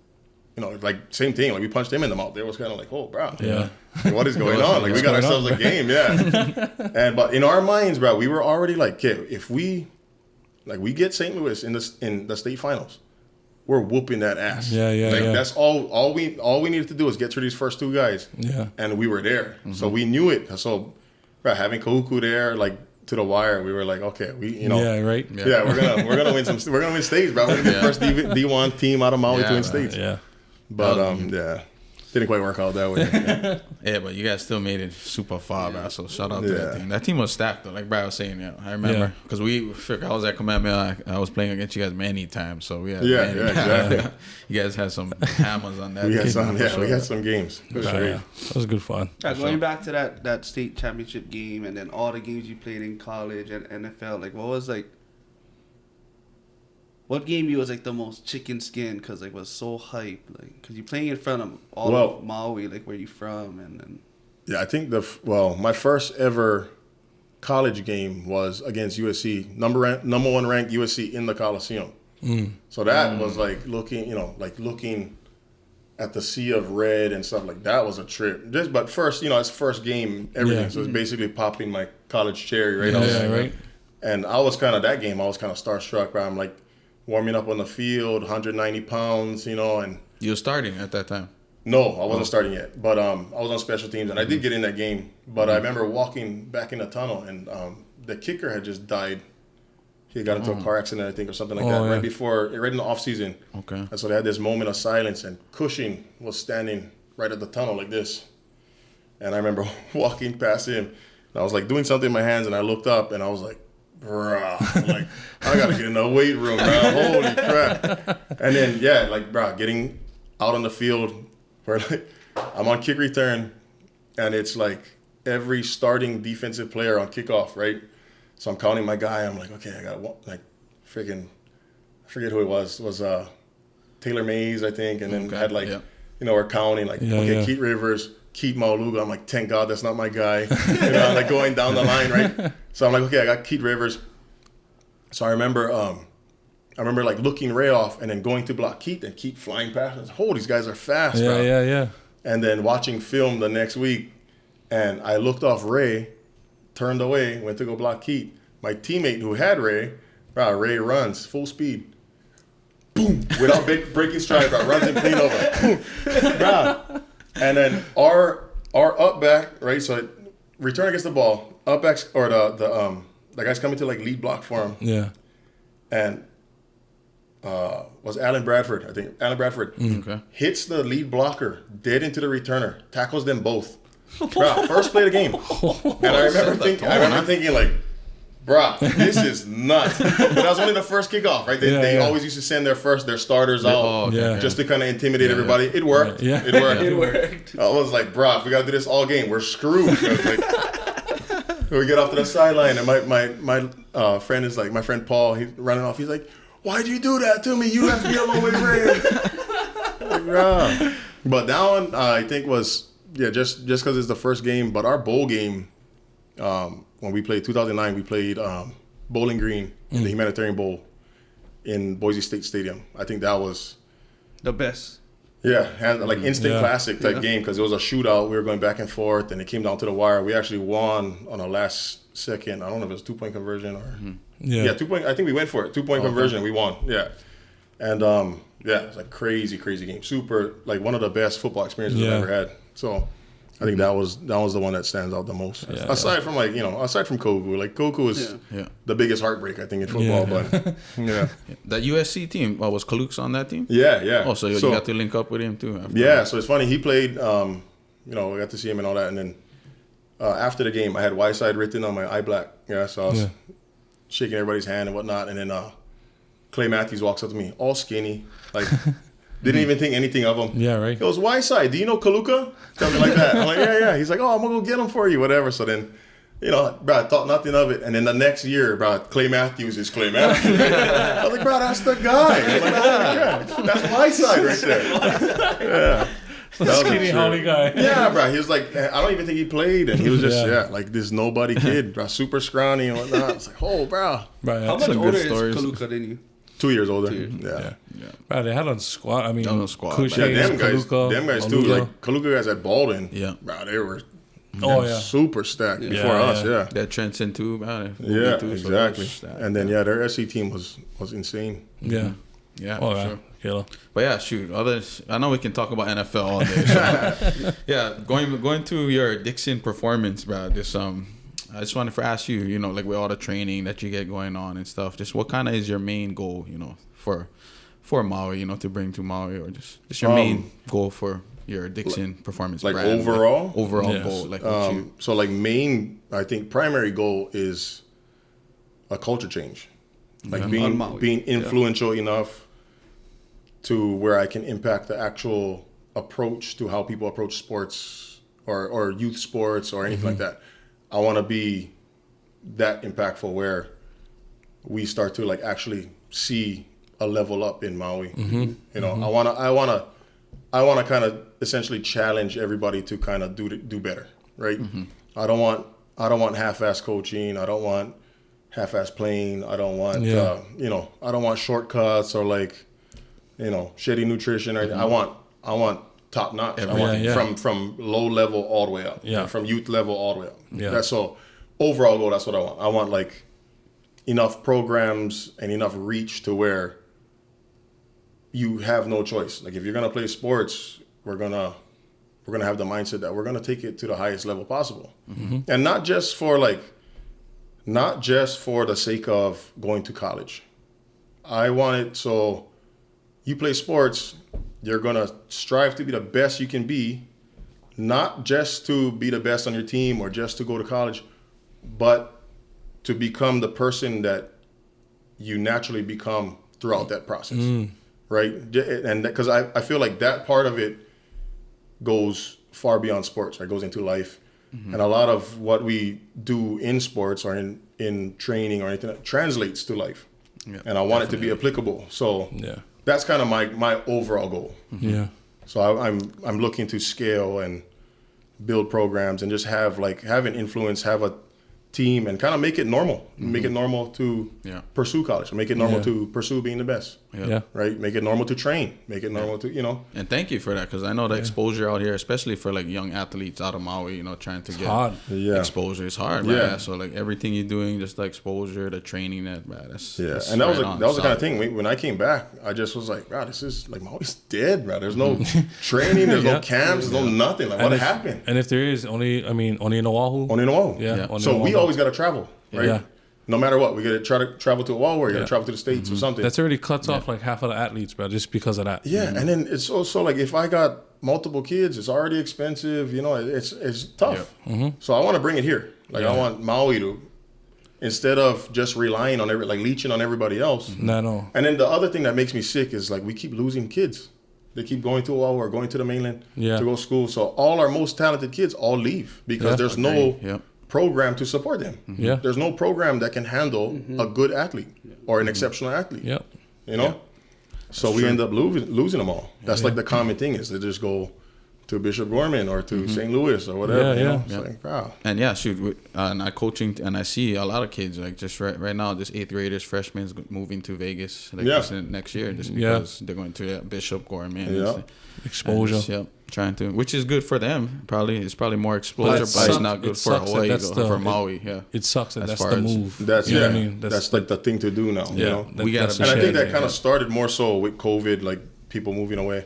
like same thing. Like we punched him in the mouth. They was kind of like, oh, bro. Yeah. What is going on? Like we got ourselves a game. Yeah. But in our minds, bro, we were already like, okay, if we get St. Louis in the state finals, we're whooping that ass. Yeah. That's all we needed to do is get through these first two guys. Yeah. And we were there. Mm-hmm. So we knew it. So having Kahuku there, like to the wire, we were like, okay, Yeah, right. Yeah, we're gonna win we're gonna win states, bro. We're gonna be the first D1 team out of Maui to win states. Yeah. But didn't quite work out that way. Yeah, but you guys still made it super far, bro. So shout out to that team. That team was stacked though, like Brad was saying. I remember because I was at Kamehameha. I was playing against you guys many times, so we had exactly. You guys had some hammers on that. We had some games. That was good fun. Going back to that state championship game, and then all the games you played in college and NFL. Like, what game you was like the most chicken skin because like was so hype, like because you're playing in front of all of Maui, like where you from, and then I think my first ever college game was against USC, number one ranked USC in the Coliseum. So that was like looking at the sea of red and stuff like that was a trip. But first, it's first game, everything. So it's basically popping my college cherry right outside. Right. And I was kind of starstruck, where I'm like warming up on the field, 190 pounds, and you were starting at that time. No, I wasn't starting yet, but I was on special teams, and I did get in that game. But I remember walking back in the tunnel, and the kicker had just died. He got into a car accident, I think, or something like that, right in the off season. Okay. And so they had this moment of silence, and Cushing was standing right at the tunnel like this. And I remember walking past him, and I was like doing something in my hands, and I looked up, and I was like, bruh, like, I gotta get in the weight room, bro. Holy crap. And then, getting out on the field where I'm on kick return, and it's like every starting defensive player on kickoff, right? So I'm counting my guy. I'm like, okay, I got freaking, I forget who it was Taylor Mays, I think, and then had we're counting Keith Rivers, Keith Mauluga. I'm like, thank God that's not my guy. Like going down the line, right? So I'm like, okay, I got Keith Rivers. So I remember like looking Ray off and then going to block Keith and Keith flying past. I was like, oh, these guys are fast, bro. Yeah. And then watching film the next week, and I looked off Ray, turned away, went to go block Keith. My teammate who had Ray runs full speed. Boom! Without breaking stride, bro. Runs him clean over. Boom! Bro. And then our up back, right? So return against the ball, up back, or the guy's coming to like lead block for him. Yeah. And was Alan Bradford, I think. Alan Bradford hits the lead blocker dead into the returner, tackles them both. Bro, first play of the game. And I remember thinking like, bro, this is nuts. But that was only the first kickoff, right? They always used to send their starters out just to kind of intimidate everybody. It worked. Yeah. It worked. I was like, bro, if we got to do this all game, we're screwed. We get off to the sideline, and my friend is like, my friend Paul, he's running off. He's like, why'd you do that to me? You have to be alone with Ray. Like, bro. But that one, I think was, just because it's the first game. But our bowl game, when we played 2009, we played Bowling Green in the Humanitarian Bowl in Boise State Stadium. I think that was the best. Yeah, instant classic type game, because it was a shootout. We were going back and forth, and it came down to the wire. We actually won on a last second. I don't know if it was 2-point conversion or 2 point. I think we went for it. 2-point conversion. We won. Yeah, and it was a crazy game. Super, like one of the best football experiences I've ever had. So I think that was the one that stands out the most. Yeah, aside from Koku, like Koku is the biggest heartbreak I think in football. But that USC team, was Kaluk's on that team? Yeah. Oh, so you got to link up with him too. So it's funny. He played. We got to see him and all that, and then after the game, I had Whiteside written on my eye black. Yeah, so I was shaking everybody's hand and whatnot, and then Klay Matthews walks up to me, all skinny, like. Didn't even think anything of him. Yeah, right. He goes, Whiteside, do you know Kaluka? Something like that. I'm like, yeah. He's like, oh, I'm going to go get him for you, whatever. So then, bro, I thought nothing of it. And then the next year, bro, Klay Matthews is Klay Matthews. I was like, bro, that's the guy. I was like, oh, my God. That's Whiteside right there. Yeah. The skinny homie guy. Yeah, bro. He was like, I don't even think he played. And he was just, like this nobody kid, bro, super scrawny and whatnot. It's like, oh, bro. How much older is Kaluka than you? 2 years older. 2 years. Yeah. Right, they had on squad. I mean, Kushe, Yeah, them Kaluka, guys too. Like Kaluka guys at Baldwin. Yeah. Bro, they were super stacked before us. Yeah. That Trenton too, man. Yeah, too, exactly. So and then their SC team was insane. Yeah. Yeah, Oh, for yeah. sure. Killer. But yeah, shoot. I know we can talk about NFL all day. So, yeah, going to your Dixon Performance, bro. I just wanted to ask you, you know, like with all the training that you get going on and stuff, just what kind of is your main goal, you know, for Maui, you know, to bring to Maui, or just your main goal for your Dixon Performance like brand? overall? Like overall Yes. goal. Like So like I think primary goal is a culture change. Like being influential enough to where I can impact the actual approach to how people approach sports or youth sports or anything like that. I want to be that impactful where we start to like actually see a level up in Maui. You know, I want to kind of essentially challenge everybody to kind of do better, right? I don't want half-ass coaching. I don't want half-ass playing. I don't want I don't want shortcuts or like, you know, shitty nutrition or anything. I want top notch. I want from low level all the way up. Yeah. From youth level all the way up. Yeah. That's so overall goal. That's what I want. I want like enough programs and enough reach to where you have no choice. Like if you're gonna play sports, we're gonna have the mindset that we're gonna take it to the highest level possible, and not just for the sake of going to college. I want it so you play sports, you're going to strive to be the best you can be, not just to be the best on your team or just to go to college, but to become the person that you naturally become throughout that process, right? And because I feel like that part of it goes far beyond sports, right? It goes into life. And a lot of what we do in sports or in training or anything translates to life. Yeah, and I want it to be applicable. So that's kind of my overall goal. Yeah. So I'm looking to scale and build programs and just have an influence, have a team, and kind of make it normal. Make it normal to pursue college. Make it normal to pursue being the best. Yeah. Right. Make it normal to train. Make it normal to, you know. And thank you for that, because I know the exposure out here, especially for like young athletes out of Maui, you know, trying to get exposure is hard, man. Yeah. So like everything you're doing, just the exposure, the training, that's and that was the kind of thing. When I came back, I just was like, wow, this is like Maui's dead, bro. There's no training, there's no camps, there's no nothing. Like, what happened? And if there is only in Oahu. Only in Oahu. Yeah. So we always got to travel, right? Yeah. No matter what, we got to try to travel to Oahu, or you got to travel to the States or something. That's already cuts off like half of the athletes, bro, just because of that. Yeah, and then it's also like if I got multiple kids, it's already expensive. You know, it's tough. So I want to bring it here. Like I want Maui to, instead of just relying on leeching on everybody else. No. And then the other thing that makes me sick is like we keep losing kids. They keep going to Oahu or going to the mainland to go to school. So all our most talented kids all leave because there's no program to support them. Yeah. There's no program that can handle a good athlete or an exceptional athlete. Yeah. You know? So we end up losing them all. That's like the common thing is they just go to Bishop Gorman or to St. Louis or whatever. You know? It's like, wow. And and I coaching, and I see a lot of kids like just right now, just 8th graders, freshmen moving to Vegas next year just because they're going to Bishop Gorman. Exposure. Trying to, which is good for them. It's probably more exposure, but it's not good for Hawaii or for Maui. It sucks that that's the move. That's what I mean. That's like the thing to do now. Yeah, you know? We got. And I think that kind of started more so with COVID, like people moving away.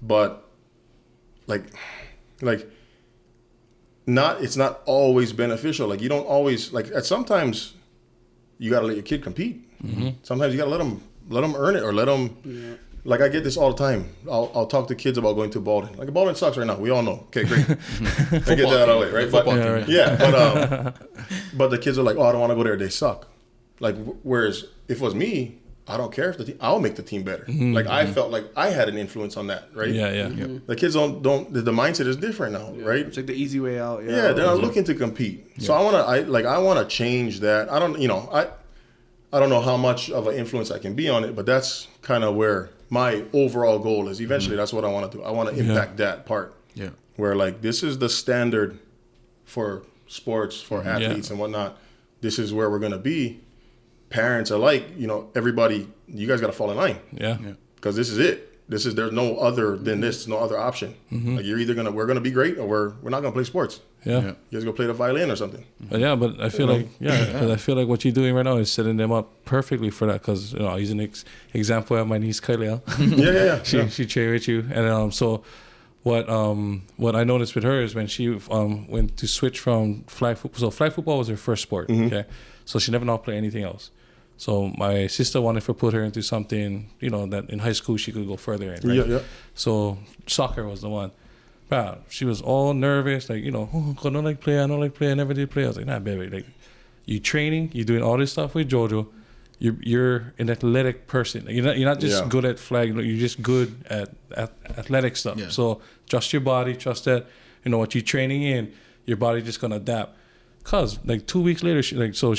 But like it's not always beneficial. Like you don't always sometimes you gotta let your kid compete. Sometimes you gotta let them earn it or let them. Yeah. Like I get this all the time. I'll talk to kids about going to Baldwin. Like Baldwin sucks right now. We all know. Okay, great. I get that out of the way, right? But the kids are like, oh, I don't want to go there. They suck. Like whereas if it was me, I don't care if the team. I'll make the team better. Like I felt like I had an influence on that, right? Yeah. The kids don't. The mindset is different now, right? It's like the easy way out. Yeah, they're not looking to compete. So I want to change that. I don't know how much of an influence I can be on it, but that's kind of where my overall goal is. Eventually, that's what I want to do. I want to impact that part. Yeah. Where like this is the standard for sports, for athletes and whatnot. This is where we're gonna be. parents alike, you know, everybody, you guys got to fall in line. Yeah. Because this is it. There's no other than this, no other option. Like you're either we're gonna be great or we're not gonna play sports. Yeah. You guys go play the violin or something. But I feel like I feel like what you're doing right now is setting them up perfectly for that. Because I'll use an example of my niece Klay. She trained with you, and so what I noticed with her is when she went to switch from flag football. So flag football was her first sport. Okay, so she never not play anything else. So my sister wanted to put her into something, that in high school she could go further in, right? Yeah. So soccer was the one. Wow, she was all nervous, like, I don't like play, I never did play. I was like, nah, baby, like, you training, you doing all this stuff with Jojo, you're an athletic person. You're not just good at flag, you're just good at athletic stuff. Yeah. So trust your body, trust that, what you're training in, your body just gonna adapt. Cause like 2 weeks later, she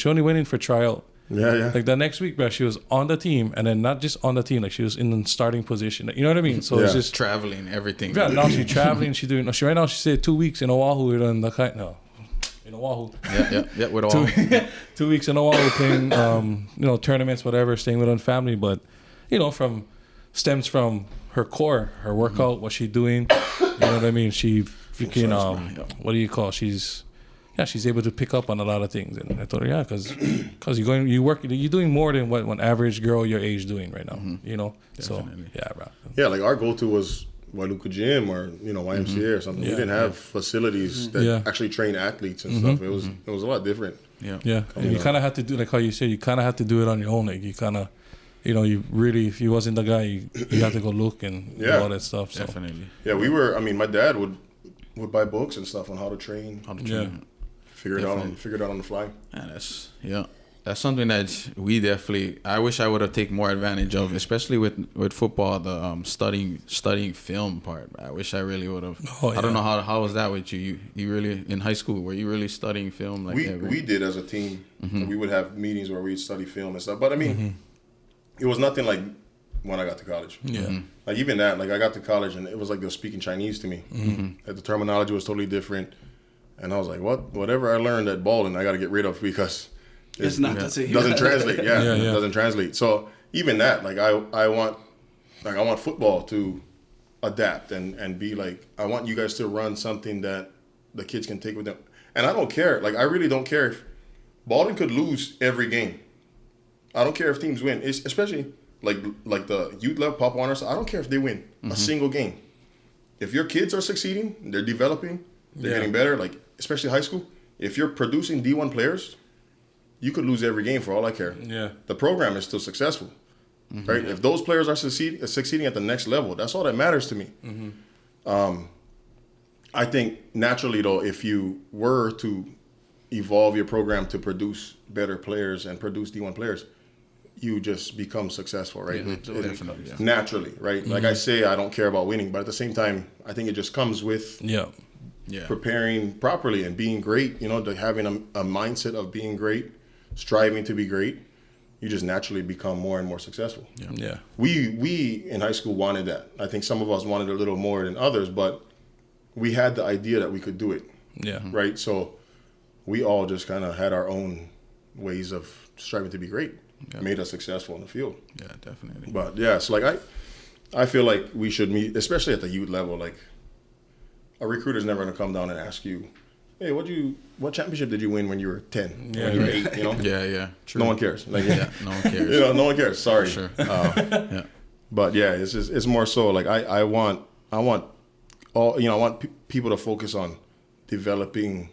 only went in for tryout. Yeah. Like the next week, bro, she was on the team, and then not just on the team, like she was in the starting position. You know what I mean? So it's just traveling, everything. Yeah, now she's traveling. She's doing. Right now she said 2 weeks in Oahu in Oahu. Yeah. With Oahu. 2 weeks in Oahu playing, tournaments, whatever, staying with her family. But stems from her core, her workout, what she's doing. You know what I mean? She freaking what do you call? She's able to pick up on a lot of things, and I told her, because you're doing more than what an average girl your age doing right now, Definitely. So bro. Yeah, like our go-to was Wailuku Gym or YMCA or something. We didn't have facilities that actually train athletes and stuff. It was a lot different. Yeah. And you kind of had to do, like how you said, you kind of had to do it on your own. Like you kind of, you really, if you wasn't the guy, you had to go look and do all that stuff. So. Definitely. Yeah, my dad would buy books and stuff on how to train. Figure it out on the fly. And that's something that we definitely. I wish I would have taken more advantage of, especially with football. The studying film part. I wish I really would have. I don't know how was that with you. You really in high school? Were you really studying film? Like we did as a team. We would have meetings where we'd study film and stuff. But I mean, it was nothing like when I got to college. Yeah. Like even that. Like I got to college and it was like they were speaking Chinese to me. Like the terminology was totally different. And I was like, whatever I learned at Baldwin, I got to get rid of because it's not the same. Doesn't translate. It doesn't translate. So even that, like I want football to adapt and be like, I want you guys to run something that the kids can take with them. And I don't care. Like I really don't care if Baldwin could lose every game. I don't care if teams win. It's especially like the youth level Pop Warner. I don't care if they win a single game. If your kids are succeeding, they're developing, they're getting better. Like especially high school, if you're producing D1 players, you could lose every game for all I care. Yeah. The program is still successful, right? If those players are succeeding at the next level, that's all that matters to me. I think naturally, though, if you were to evolve your program to produce better players and produce D1 players, you just become successful, right? Definitely. Naturally, right? Like I say, I don't care about winning, but at the same time, I think it just comes with preparing properly and being great, having a mindset of being great, striving to be great. You just naturally become more and more successful. Yeah. We in high school wanted that. I think some of us wanted a little more than others, but we had the idea that we could do it. Yeah. Right? So we all just kind of had our own ways of striving to be great. Made us successful in the field. Yeah, definitely. But so like I feel like we should meet, especially at the youth level, like a recruiter's never gonna come down and ask you, hey, what championship did you win when you were 10? Yeah, when you were 8, Yeah. True. No one cares. Like, no one cares. No one cares. Sorry. For sure. But it's more so like I want all I want people to focus on developing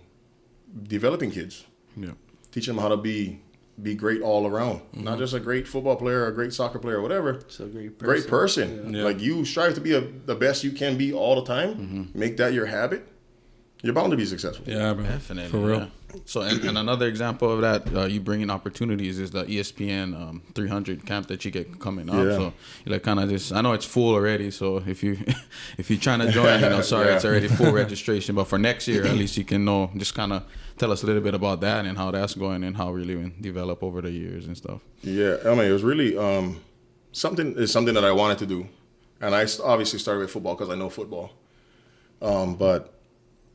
kids. Yeah. Teach them how to be great all around. Not just a great football player or a great soccer player or whatever. So great person. Yeah. Like you strive to be the best you can be all the time. Make that your habit. You're bound to be successful. Yeah, bro. Definitely. For real. Yeah. So, and another example of that, you bringing opportunities is the ESPN 300 camp that you get coming up. Yeah. So, you like kind of just, I know it's full already. So if you're trying to join, it's already full registration. But for next year, at least you can know, just kind of tell us a little bit about that and how that's going and how really develop over the years and stuff. Yeah, I mean, it was really something that I wanted to do, and I obviously started with football because I know football, but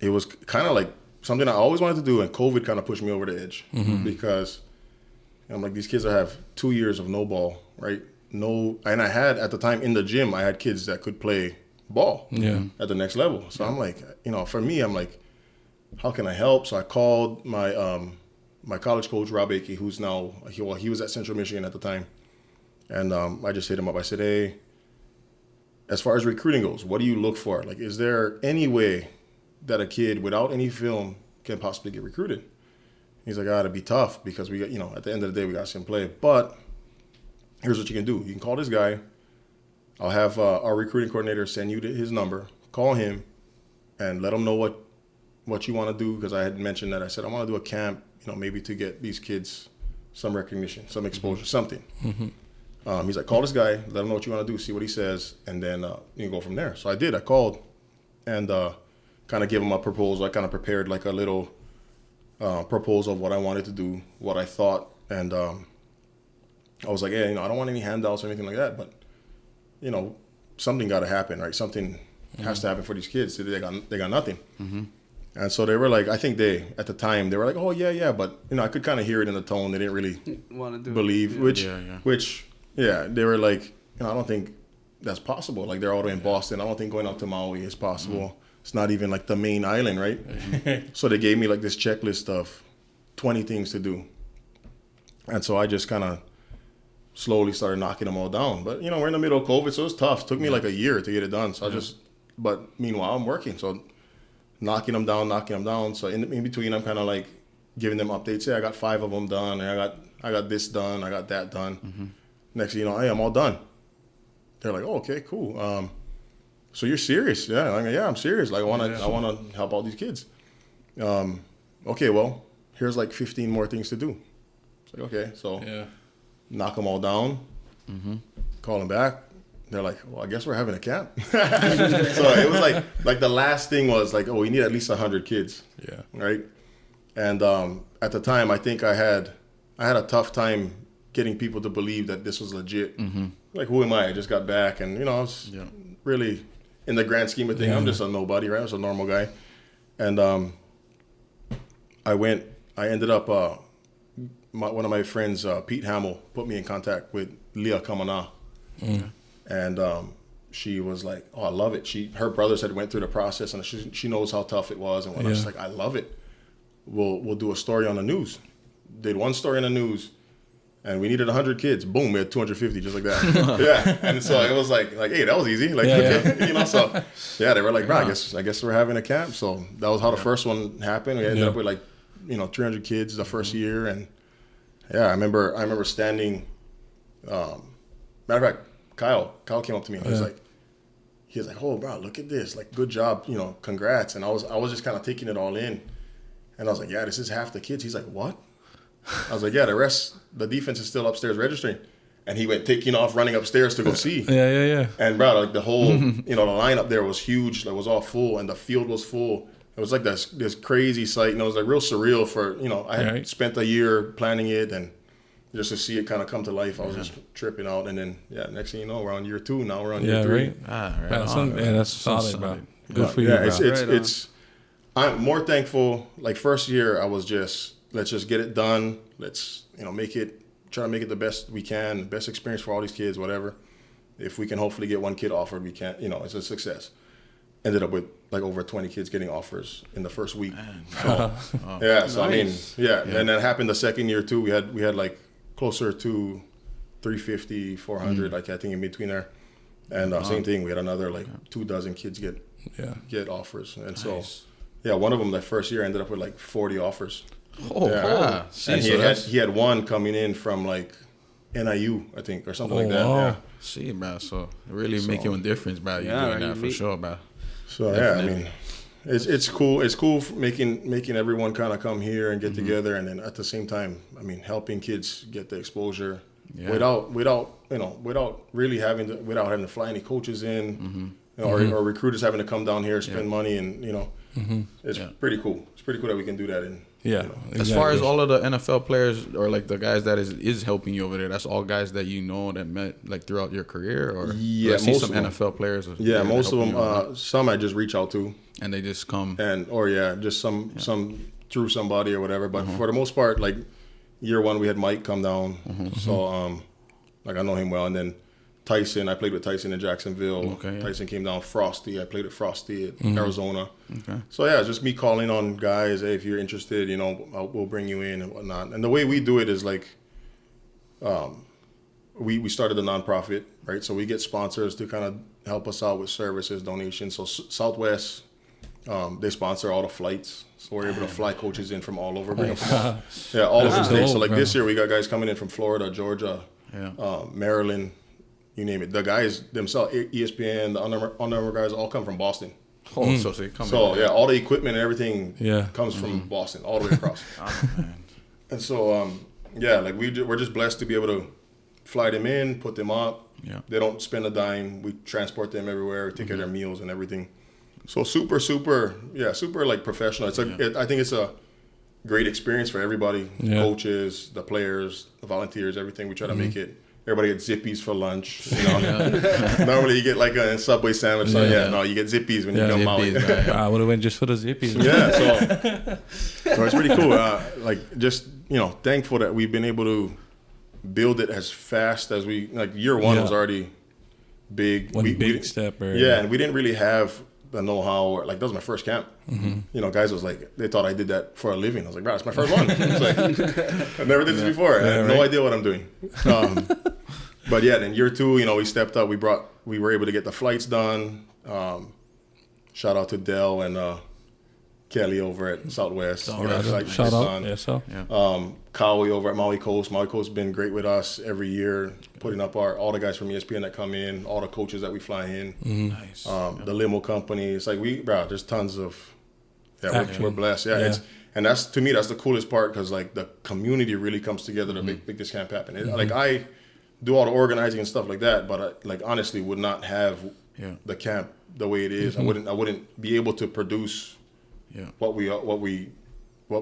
it was kind of like something I always wanted to do, and COVID kind of pushed me over the edge because And I'm like, these kids have 2 years of no ball, right? No, and I had at the time in the gym, I had kids that could play ball at the next level. So I'm like, for me, I'm like, how can I help? So I called my college coach, Rob Akey, who's now, he was at Central Michigan at the time. And I just hit him up. I said, hey, as far as recruiting goes, what do you look for? Like, is there any way that a kid without any film can possibly get recruited? He's like, it'd be tough because we got, at the end of the day, we got to see him play. But here's what you can do. You can call this guy. I'll have our recruiting coordinator send you his number. Call him and let him know what you want to do. Because I had mentioned that. I said, I want to do a camp, maybe to get these kids some recognition, some exposure, something. Mm-hmm. He's like, call this guy, let him know what you want to do, see what he says, and then you can go from there. So I did. I called and kind of gave him a proposal. I kind of prepared like a little proposal of what I wanted to do, what I thought. And I was like, I don't want any handouts or anything like that, but, something got to happen, right? Something has to happen for these kids. They got nothing. Mm-hmm. And so they were like, I think at the time, they were like, oh, yeah. But, I could kind of hear it in the tone. They didn't really want to believe, which, they were like, I don't think that's possible. Like, they're all the way in Boston. I don't think going out to Maui is possible. Mm-hmm. It's not even like the main island, right? So they gave me like this checklist of 20 things to do. And so I just kind of slowly started knocking them all down. But, we're in the middle of COVID, so it's tough. It took me like a year to get it done. So but meanwhile, I'm working. So knocking them down. So in between, I'm kind of like giving them updates. I got 5 of them done. And I got this done. I got that done. Mm-hmm. Next thing you know, hey, I'm all done. They're like, oh, okay, cool. So you're serious? Yeah, I'm serious. Like I want to help all these kids. Okay, well, here's like 15 more things to do. It's like, okay, so knock them all down. Mm-hmm. Call them back. They're like, well, I guess we're having a camp. So it was like the last thing was like, oh, we need at least 100 kids. Yeah. Right. And at the time, I think I had a tough time getting people to believe that this was legit. Mm-hmm. Like, who am I? I just got back, and I was really, in the grand scheme of things, I'm just a nobody, right? I was a normal guy, and I ended up. One of my friends, Pete Hamill, put me in contact with Leah Kamana. Mm. And she was like, oh, I love it. Her brothers had went through the process, and she knows how tough it was. And when I was like, I love it. We'll do a story on the news. Did one story on the news, and we needed 100 kids. Boom, we had 250 just like that. And so it was like, hey, that was easy. Like, so they were like, bro, I guess we're having a camp. So that was how the first one happened. We ended up with 300 kids the first year. And I remember standing, matter of fact, Kyle came up to me and he was like, oh, bro, look at this. Like, good job, congrats. And I was just kind of taking it all in. And I was like, yeah, this is half the kids. He's like, what? I was like, yeah, the defense is still upstairs registering. And he went taking off, running upstairs to go see. Yeah. And bro, like the whole, the line up there was huge. It was all full, and the field was full. It was like this crazy sight, and it was like real surreal for, I had spent a year planning it, and just to see it kind of come to life, I was just tripping out. And then, next thing you know, we're on year 2. Now we're on year 3. Right. That's solid, bro. Good for you, bro. I'm more thankful. Like, first year, I was just, let's just get it done. Let's, try to make it the best we can, best experience for all these kids, whatever. If we can hopefully get one kid offered, we can, it's a success. Ended up with like over 20 kids getting offers in the first week. So, nice. And that happened the second year too. We had like closer to 350, 400, like I think in between there. And same thing, we had another like 24 kids get offers. And so, one of them that first year ended up with like 40 offers. And he had one coming in from like NIU, I think, or something like that. Yeah. See, bro. So really making a difference, bro. You're doing that for sure, bro. So it's cool. It's cool making everyone kind of come here and get together, and then at the same time, helping kids get the exposure without really having to fly any coaches in, or recruiters having to come down here, spend money, and it's pretty cool. It's pretty cool that we can do that. And exactly. As far as all of the NFL players or like the guys that is helping you over there, that's all guys that that met like throughout your career, or most some NFL players. Most of them. Some I just reach out to, and they just come, or just some through somebody or whatever. But for the most part, like year one we had Mike come down. So like I know him well, and then Tyson, I played with Tyson in Jacksonville. Okay, yeah. Tyson came down. Frosty, I played with Frosty at Arizona. Okay. So yeah, just me calling on guys. Hey, if you're interested, you know, we'll bring you in and whatnot. And the way we do it is like, we started a nonprofit, right? So we get sponsors to kind of help us out with services, donations. So Southwest, they sponsor all the flights. So we're able to fly coaches in from all over. Bring them from all over the states. So like this year, we got guys coming in from Florida, Georgia, Maryland, you name it. The guys themselves, ESPN, the Under Armour guys, all come from Boston. Oh, so they come So yeah, all the equipment and everything comes from Boston, all the way across. And so yeah, like we're just blessed to be able to fly them in, put them up. Yeah. They don't spend a dime. We transport them everywhere, take care of their meals and everything. So super like professional. It's I think it's a great experience for everybody. Yeah. Coaches, the players, the volunteers, everything. We try to make it. Everybody gets Zippies for lunch. You know? Normally you get like a Subway sandwich. So no, you get Zippies when you come out. I would have went just for the Zippies. Yeah, so it's pretty cool. Like just, you know, thankful that we've been able to build it as fast as we, like year one was already big. Big step. And we didn't really have the know-how, or like that was my first camp. You know, guys was like, they thought I did that for a living. I was like, bro, it's my first one. It's like, I never did this before. I have no idea what I'm doing. But yeah, then year two, you know, we stepped up. We were able to get the flights done. Shout out to Dell and Kelly over at Southwest. Shout out. Yes, sir. Kawi over at Maui Coast. Maui Coast has been great with us every year, putting up all the guys from ESPN that come in, all the coaches that we fly in. Nice. The limo company. It's like there's tons of, we're blessed. And that's, to me, that's the coolest part, because like the community really comes together to make this camp happen. Like I do all the organizing and stuff like that, but I, like honestly would not have the camp the way it is. I wouldn't be able to produce what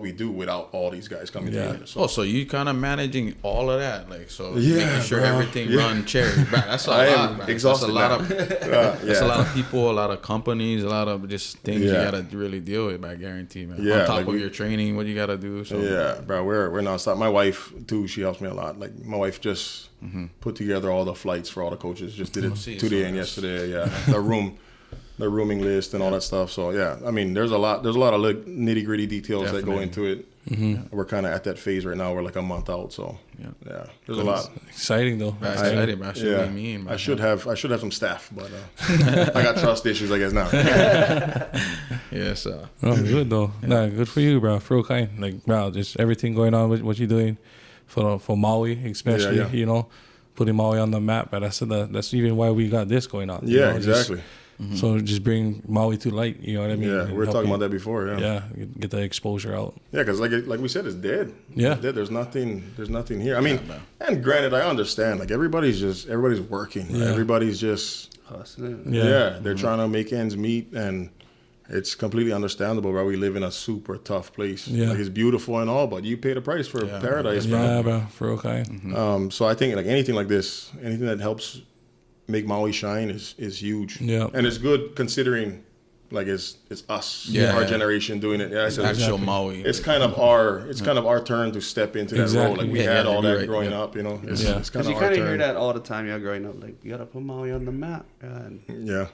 we do without all these guys coming together. So you kind of managing all of that, like making sure everything run cherry. That's a lot, man. Exhausted. That's a lot of people, a lot of companies, a lot of just things you gotta really deal with. I guarantee, man. On top of your training, what you gotta do. So we're nonstop. My wife too, she helps me a lot. Like my wife just put together all the flights for all the coaches. Just did it today and yesterday. The rooming list and all that stuff. So yeah, I mean, there's a lot of nitty gritty details that go into it. We're kind of at that phase right now. We're like a month out, so there's a lot. Exciting though. Exciting, man. I should have some staff, but I got trust issues, I guess now. Yes. Oh, good though. Nah, good for you, bro. For real kind. Like, bro, just everything going on with what you're doing for Maui, especially. You know, putting Maui on the map. But that's even why we got this going on. Yeah, exactly. So just bring Maui to light, you know what I mean? Yeah, we were talking about that before. Yeah, get the exposure out. Yeah, because like we said, it's dead. Yeah, it's dead. There's nothing here. I mean, and granted, I understand. Like everybody's working. Yeah. Everybody's just hustling. Yeah, they're trying to make ends meet, and it's completely understandable. Right, we live in a super tough place. Yeah, like it's beautiful and all, but you pay the price for paradise, bro. Yeah, bro, for okay. So I think like anything like this, anything that helps make Maui shine is huge. Yeah, and it's good considering like it's us, our generation doing it. Yeah, actual Maui. It's kind of our turn to step into that role. Like we had all that growing up, you know. It's kind of you kind of hear that all the time. You're growing up, like you gotta put Maui on the map. Yeah.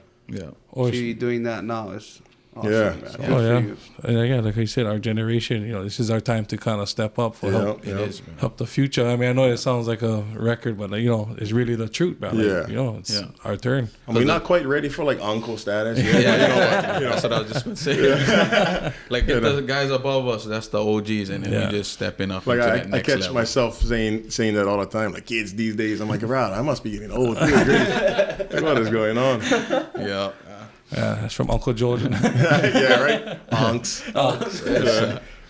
So you're doing that now. It's awesome, man. And like I said, our generation, you know, this is our time to kind of step up for help the future. I mean, I know it sounds like a record, but like, you know, it's really the truth, man. Like, you know, it's our turn. I mean, not quite ready for like uncle status. You know, that's what I was just gonna say. Like the guys above us, that's the OGs, and then we just stepping up. Like I catch level. Myself saying that all the time. Like kids these days, I'm like, wow, I must be getting old. Like, what is going on? Yeah. Yeah, that's from Uncle George. Yeah, right? Unks.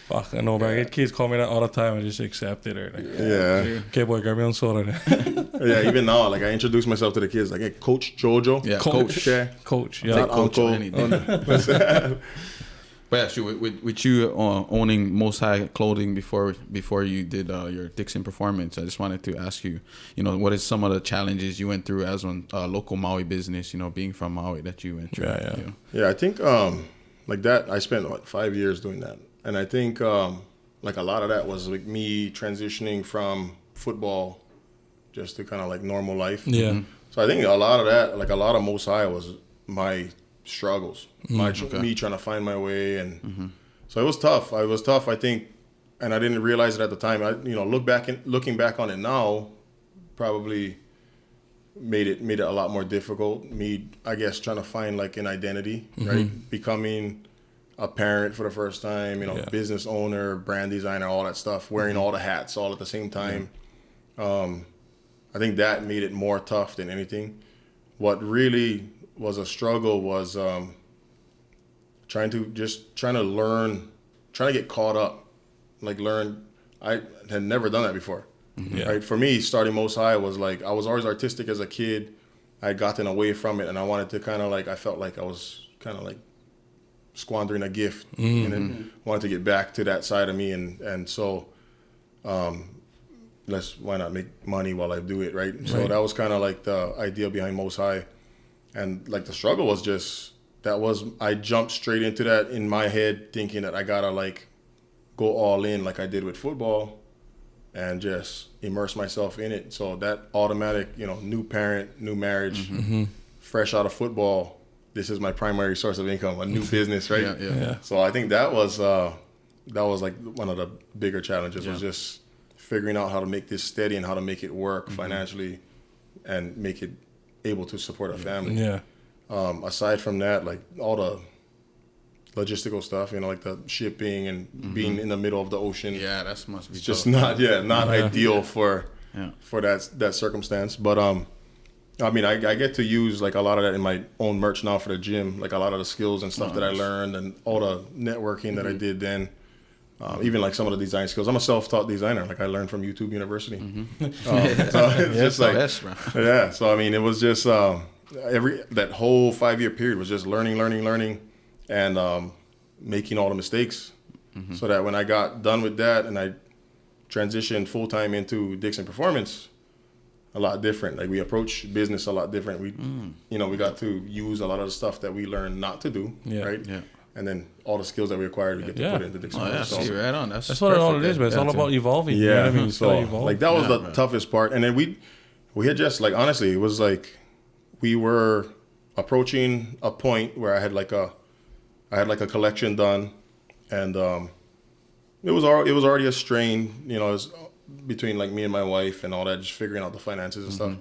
Fuck, I know, bro. I get kids call me that all the time. I just accept it. Or like, okay, boy, grab me on soda. Yeah, even now, like I introduce myself to the kids, like, hey, Coach Jojo. Yeah, Coach. Yeah, not Uncle. But actually, with you owning Most High Clothing before you did your Dixon Performance, I just wanted to ask you, you know, what is some of the challenges you went through as a local Maui business, you know, being from Maui that you went through? Yeah. Yeah, I think like that, I spent 5 years doing that. And I think like a lot of that was like me transitioning from football just to kind of like normal life. Yeah. So I think a lot of that, like a lot of Most High was my struggles, me trying to find my way. And so it was tough. I think, and I didn't realize it at the time. Looking back on it now, probably made it a lot more difficult. Me, I guess, trying to find like an identity, right? Becoming a parent for the first time, business owner, brand designer, all that stuff, wearing all the hats all at the same time. I think that made it more tough than anything. What really was a struggle was trying to get caught up, I had never done that before. Right? For me, starting Most High was like, I was always artistic as a kid. I had gotten away from it, and I wanted to kind of like, I felt like I was kind of like squandering a gift, and then wanted to get back to that side of me, and so why not make money while I do it, right? So that was kind of like the idea behind Most High, and like the struggle was just I jumped straight into that in my head, thinking that I gotta like go all in like I did with football, and just immerse myself in it. So that automatic, new parent, new marriage, fresh out of football. This is my primary source of income, a new business, right? Yeah. So I think that was like one of the bigger challenges was just figuring out how to make this steady and how to make it work financially and make it able to support a family. Yeah. Aside from that, like all the logistical stuff, like the shipping and being in the middle of the ocean. Yeah, that must be it's just not ideal for that circumstance. But I mean, I get to use like a lot of that in my own merch now for the gym, like a lot of the skills and stuff that I learned and all the networking that I did then. Even like some of the design skills. I'm a self-taught designer. Like I learned from YouTube University. So it's just like, yeah. So I mean, it was just that whole 5-year period was just learning, and making all the mistakes. So that when I got done with that and I transitioned full time into Dixon Performance, a lot different. Like we approach business a lot different. We got to use a lot of the stuff that we learned not to do, right? Yeah. And then all the skills that we acquired, we get to put into Dixon. Right on. That's what all it is, man. It's all about evolving. Yeah. You know what I mean? So like that was the toughest part. And then we had just like, honestly, it was like we were approaching a point where I had like a collection done, and it was already a strain, it was between like me and my wife and all that, just figuring out the finances and stuff.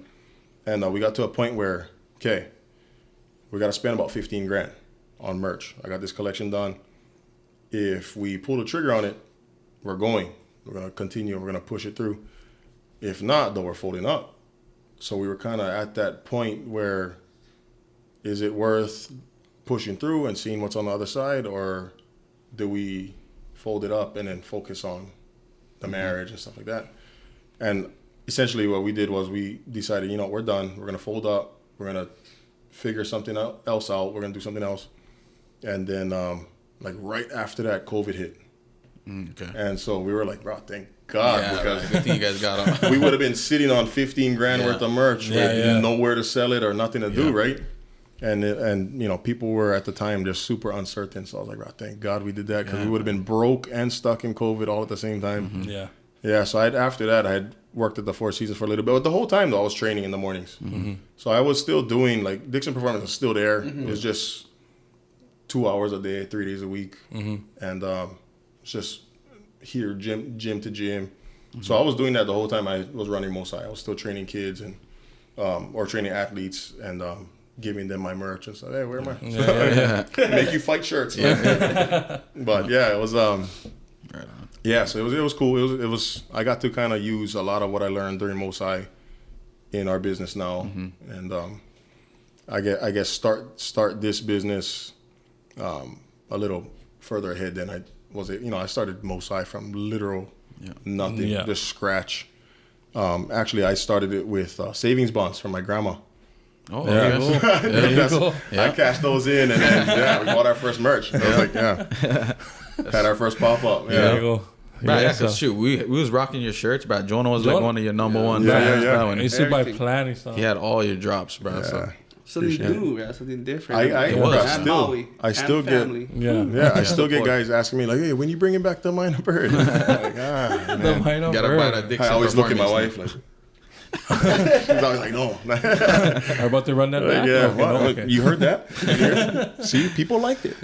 And we got to a point where, okay, we got to spend about $15,000 on merch. I got this collection done. If we pull the trigger on it, we're going to continue. We're going to push it through. If not, though, we're folding up. So we were kind of at that point where, is it worth pushing through and seeing what's on the other side, or do we fold it up and then focus on the marriage and stuff like that? And essentially what we did was we decided, we're done. We're going to fold up. We're going to figure something else out. We're going to do something else. And then like right after that, COVID hit. Okay. And so we were like, bro, thank God, because good thing you guys got on. we would have been sitting on $15,000 worth of merch with nowhere to sell it or nothing to do, right? And people were at the time just super uncertain. So I was like, bro, thank God we did that, because we would have been broke and stuck in COVID all at the same time. Yeah. So after that, I had worked at the Four Seasons for a little bit. But the whole time, though, I was training in the mornings. So I was still doing, like, Dixon Performance was still there. It was just 2 hours a day, 3 days a week. And it's just here, gym to gym. So I was doing that the whole time I was running Most High. I was still training kids and or training athletes and giving them my merch and stuff. Hey, where am I? Make you fight shirts. But yeah, it was yeah, so it was cool. It was I got to kind of use a lot of what I learned during Most High in our business now, and I guess start this business a little further ahead than I was. I started Most High from literal nothing, just scratch. Actually, I started it with savings bonds from my grandma. Oh, cool. I cashed those in, and then we bought our first merch. I was like, had our first pop up. There you go. Shoot, we was rocking your shirts, bro. Jonah was like one of your number one fans. I used to buy plenty stuff. He had all your drops, bro. So Something new, yeah, something different. I still get guys asking me like, hey, when you bringing back the minor bird? Like, the minor bird. I always look at my wife like. She's always like, no. Are about to run that back? You heard that? See, people liked it.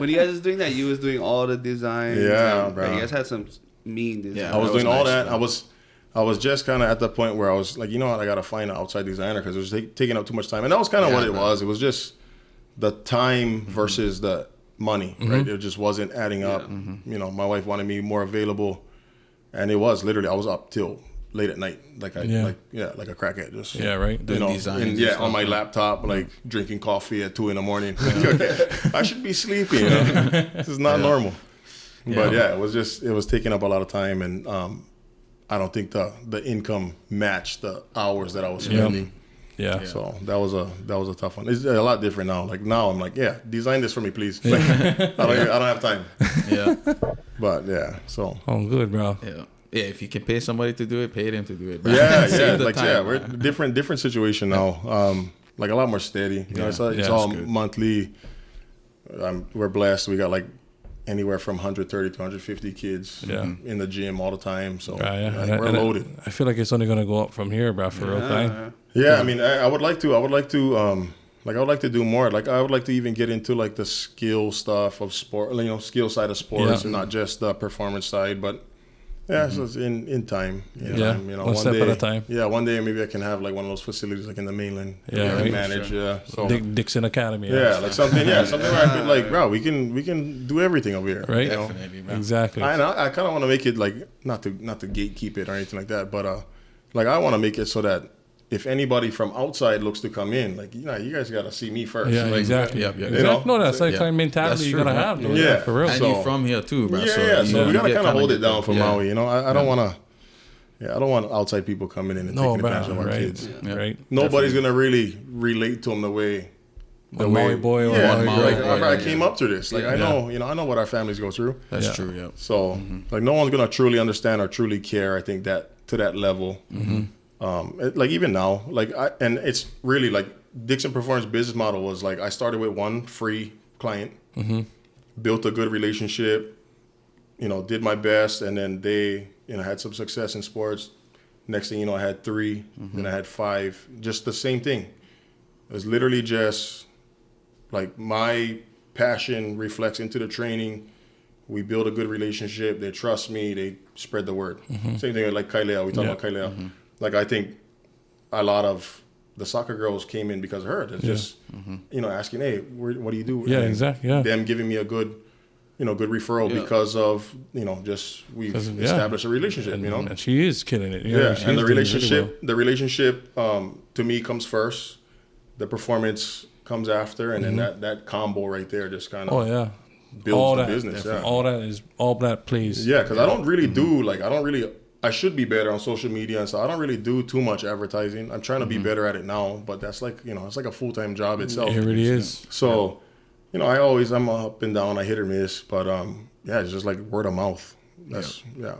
When you guys was doing that, you was doing all the designs. Yeah, bro. You guys had some mean designs. Yeah, I was doing all that. I was just kind of at the point where I was like, you know what, I got to find an outside designer because it was taking up too much time. And that was kind of what it was. It was just the time versus the money, right? It just wasn't adding up. You know, my wife wanted me more available. And it was literally, I was up till late at night, like a crackhead, just doing designs, on my laptop, like drinking coffee at 2 a.m. I should be sleeping. You know? This is not normal. But it was taking up a lot of time, and I don't think the income matched the hours that I was spending. Yeah. So that was a tough one. It's a lot different now. Like now, I'm like, design this for me, please. Like, I don't have time. Yeah. But so. Oh, good, bro. Yeah. Yeah, if you can pay somebody to do it, pay them to do it. Bro. We're different situation now. Like a lot more steady. You know, it's all monthly. We're blessed. We got like anywhere from 130 to 150 kids in the gym all the time. So we're loaded. I feel like it's only gonna go up from here, bro. For real thing. Yeah, I mean, I would like to do more. Like I would like to even get into like the skill stuff of sport. You know, skill side of sports and not just the performance side, but. Yeah, so it's in time. You know, one step at a time. Yeah, one day maybe I can have like one of those facilities like in the mainland. Manage. Sure. Yeah, so Dixon Academy. Like something where I could like, bro, we can do everything over here. Right. Definitely, man. Exactly. I kind of want to make it like not to gatekeep it or anything like that, but like I want to make it so that if anybody from outside looks to come in, like, you know, you guys got to see me first. Yeah, like, exactly. You know? No, that's like kind of mentality you got to have. Dude. Yeah, for real. And so, you from here too, bro. So we got to kind of hold it down for Maui. You know, I don't want to. I don't want outside people coming in and taking advantage of our kids. Yeah. Right. Nobody's gonna really relate to them the way. Maui boy or Maui girl. I came up through this. Like I know what our families go through. That's true. Yeah. So like no one's gonna truly understand or truly care. I think that to that level. Like even now, like and it's really like Dixon Performance business model was like I started with one free client, built a good relationship, you know, did my best, and then they, you know, had some success in sports. Next thing you know, I had 3, then I had 5. Just the same thing. It was literally just like my passion reflects into the training. We build a good relationship. They trust me. They spread the word. Same thing with like Klay. We talk about Klay. Like I think a lot of the soccer girls came in because of her. They're just, you know, asking, hey, what do you do? Yeah, exactly. Yeah. Them giving me a good referral because of, you know, just we've established a relationship, and, you know. And she is killing it. And the relationship to me comes first. The performance comes after, and then that combo right there just kind of builds the business. Yeah. All that plays. Yeah, because I don't really do I should be better on social media, and so I don't really do too much advertising. I'm trying to be better at it now, but that's like, you know, it's like a full-time job itself. It really is. So, you know, I'm up and down, I hit or miss, but it's just like word of mouth.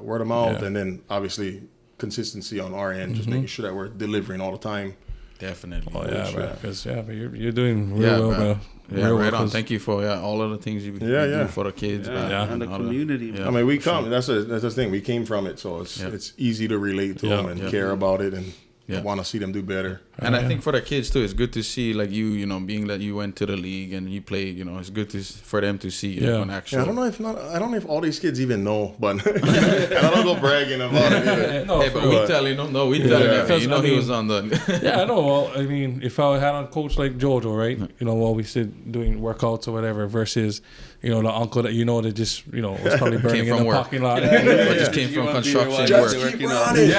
Word of mouth, and then obviously consistency on our end, just making sure that we're delivering all the time. Definitely. Oh yeah, bro. Because you're doing real well, bro. Yeah, right on. Thank you for all of the things you do for the kids, and the community. I mean, we come. That's the thing. We came from it, so it's easy to relate to them and care about it and want to see them do better. And I think for the kids too, it's good to see like you know, being that you went to the league and you played. You know, it's good for them to see an actual. I don't know if all these kids even know, but and I don't go bragging about it either. But we telling them. No, we telling them. You know, he was on the. I know. Well, I mean, if I had a coach like Jojo, right? You know, while we sit doing workouts or whatever, versus, you know, the uncle that that just, you know, was probably burning in the parking lot. Just came from construction just work. Keep running.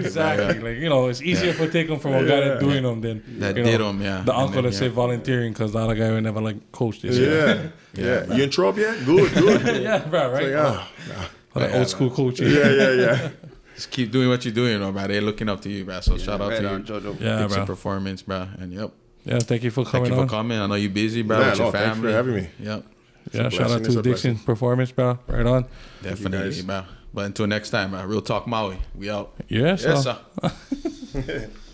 Exactly. Like, you know, it's easier for take them from a guy that's doing them than the uncle that said volunteering because the other guy would never like coach this. Yeah. You in trouble yet? Good. Yeah, bro. Right. Old school coaching. Yeah. Just keep doing what you're doing, bro. They're looking up to you, bro. So shout out to you, Jojo. Dixon Performance, bro. And yeah, thank you for coming. Thank you for coming. I know you're busy, bro, with your family. Thanks for having me. Yep. Yeah, shout out to Dixon Performance, bro. Right on. Definitely, bro. But until next time, bro. Real Talk Maui. We out. Yes, sir.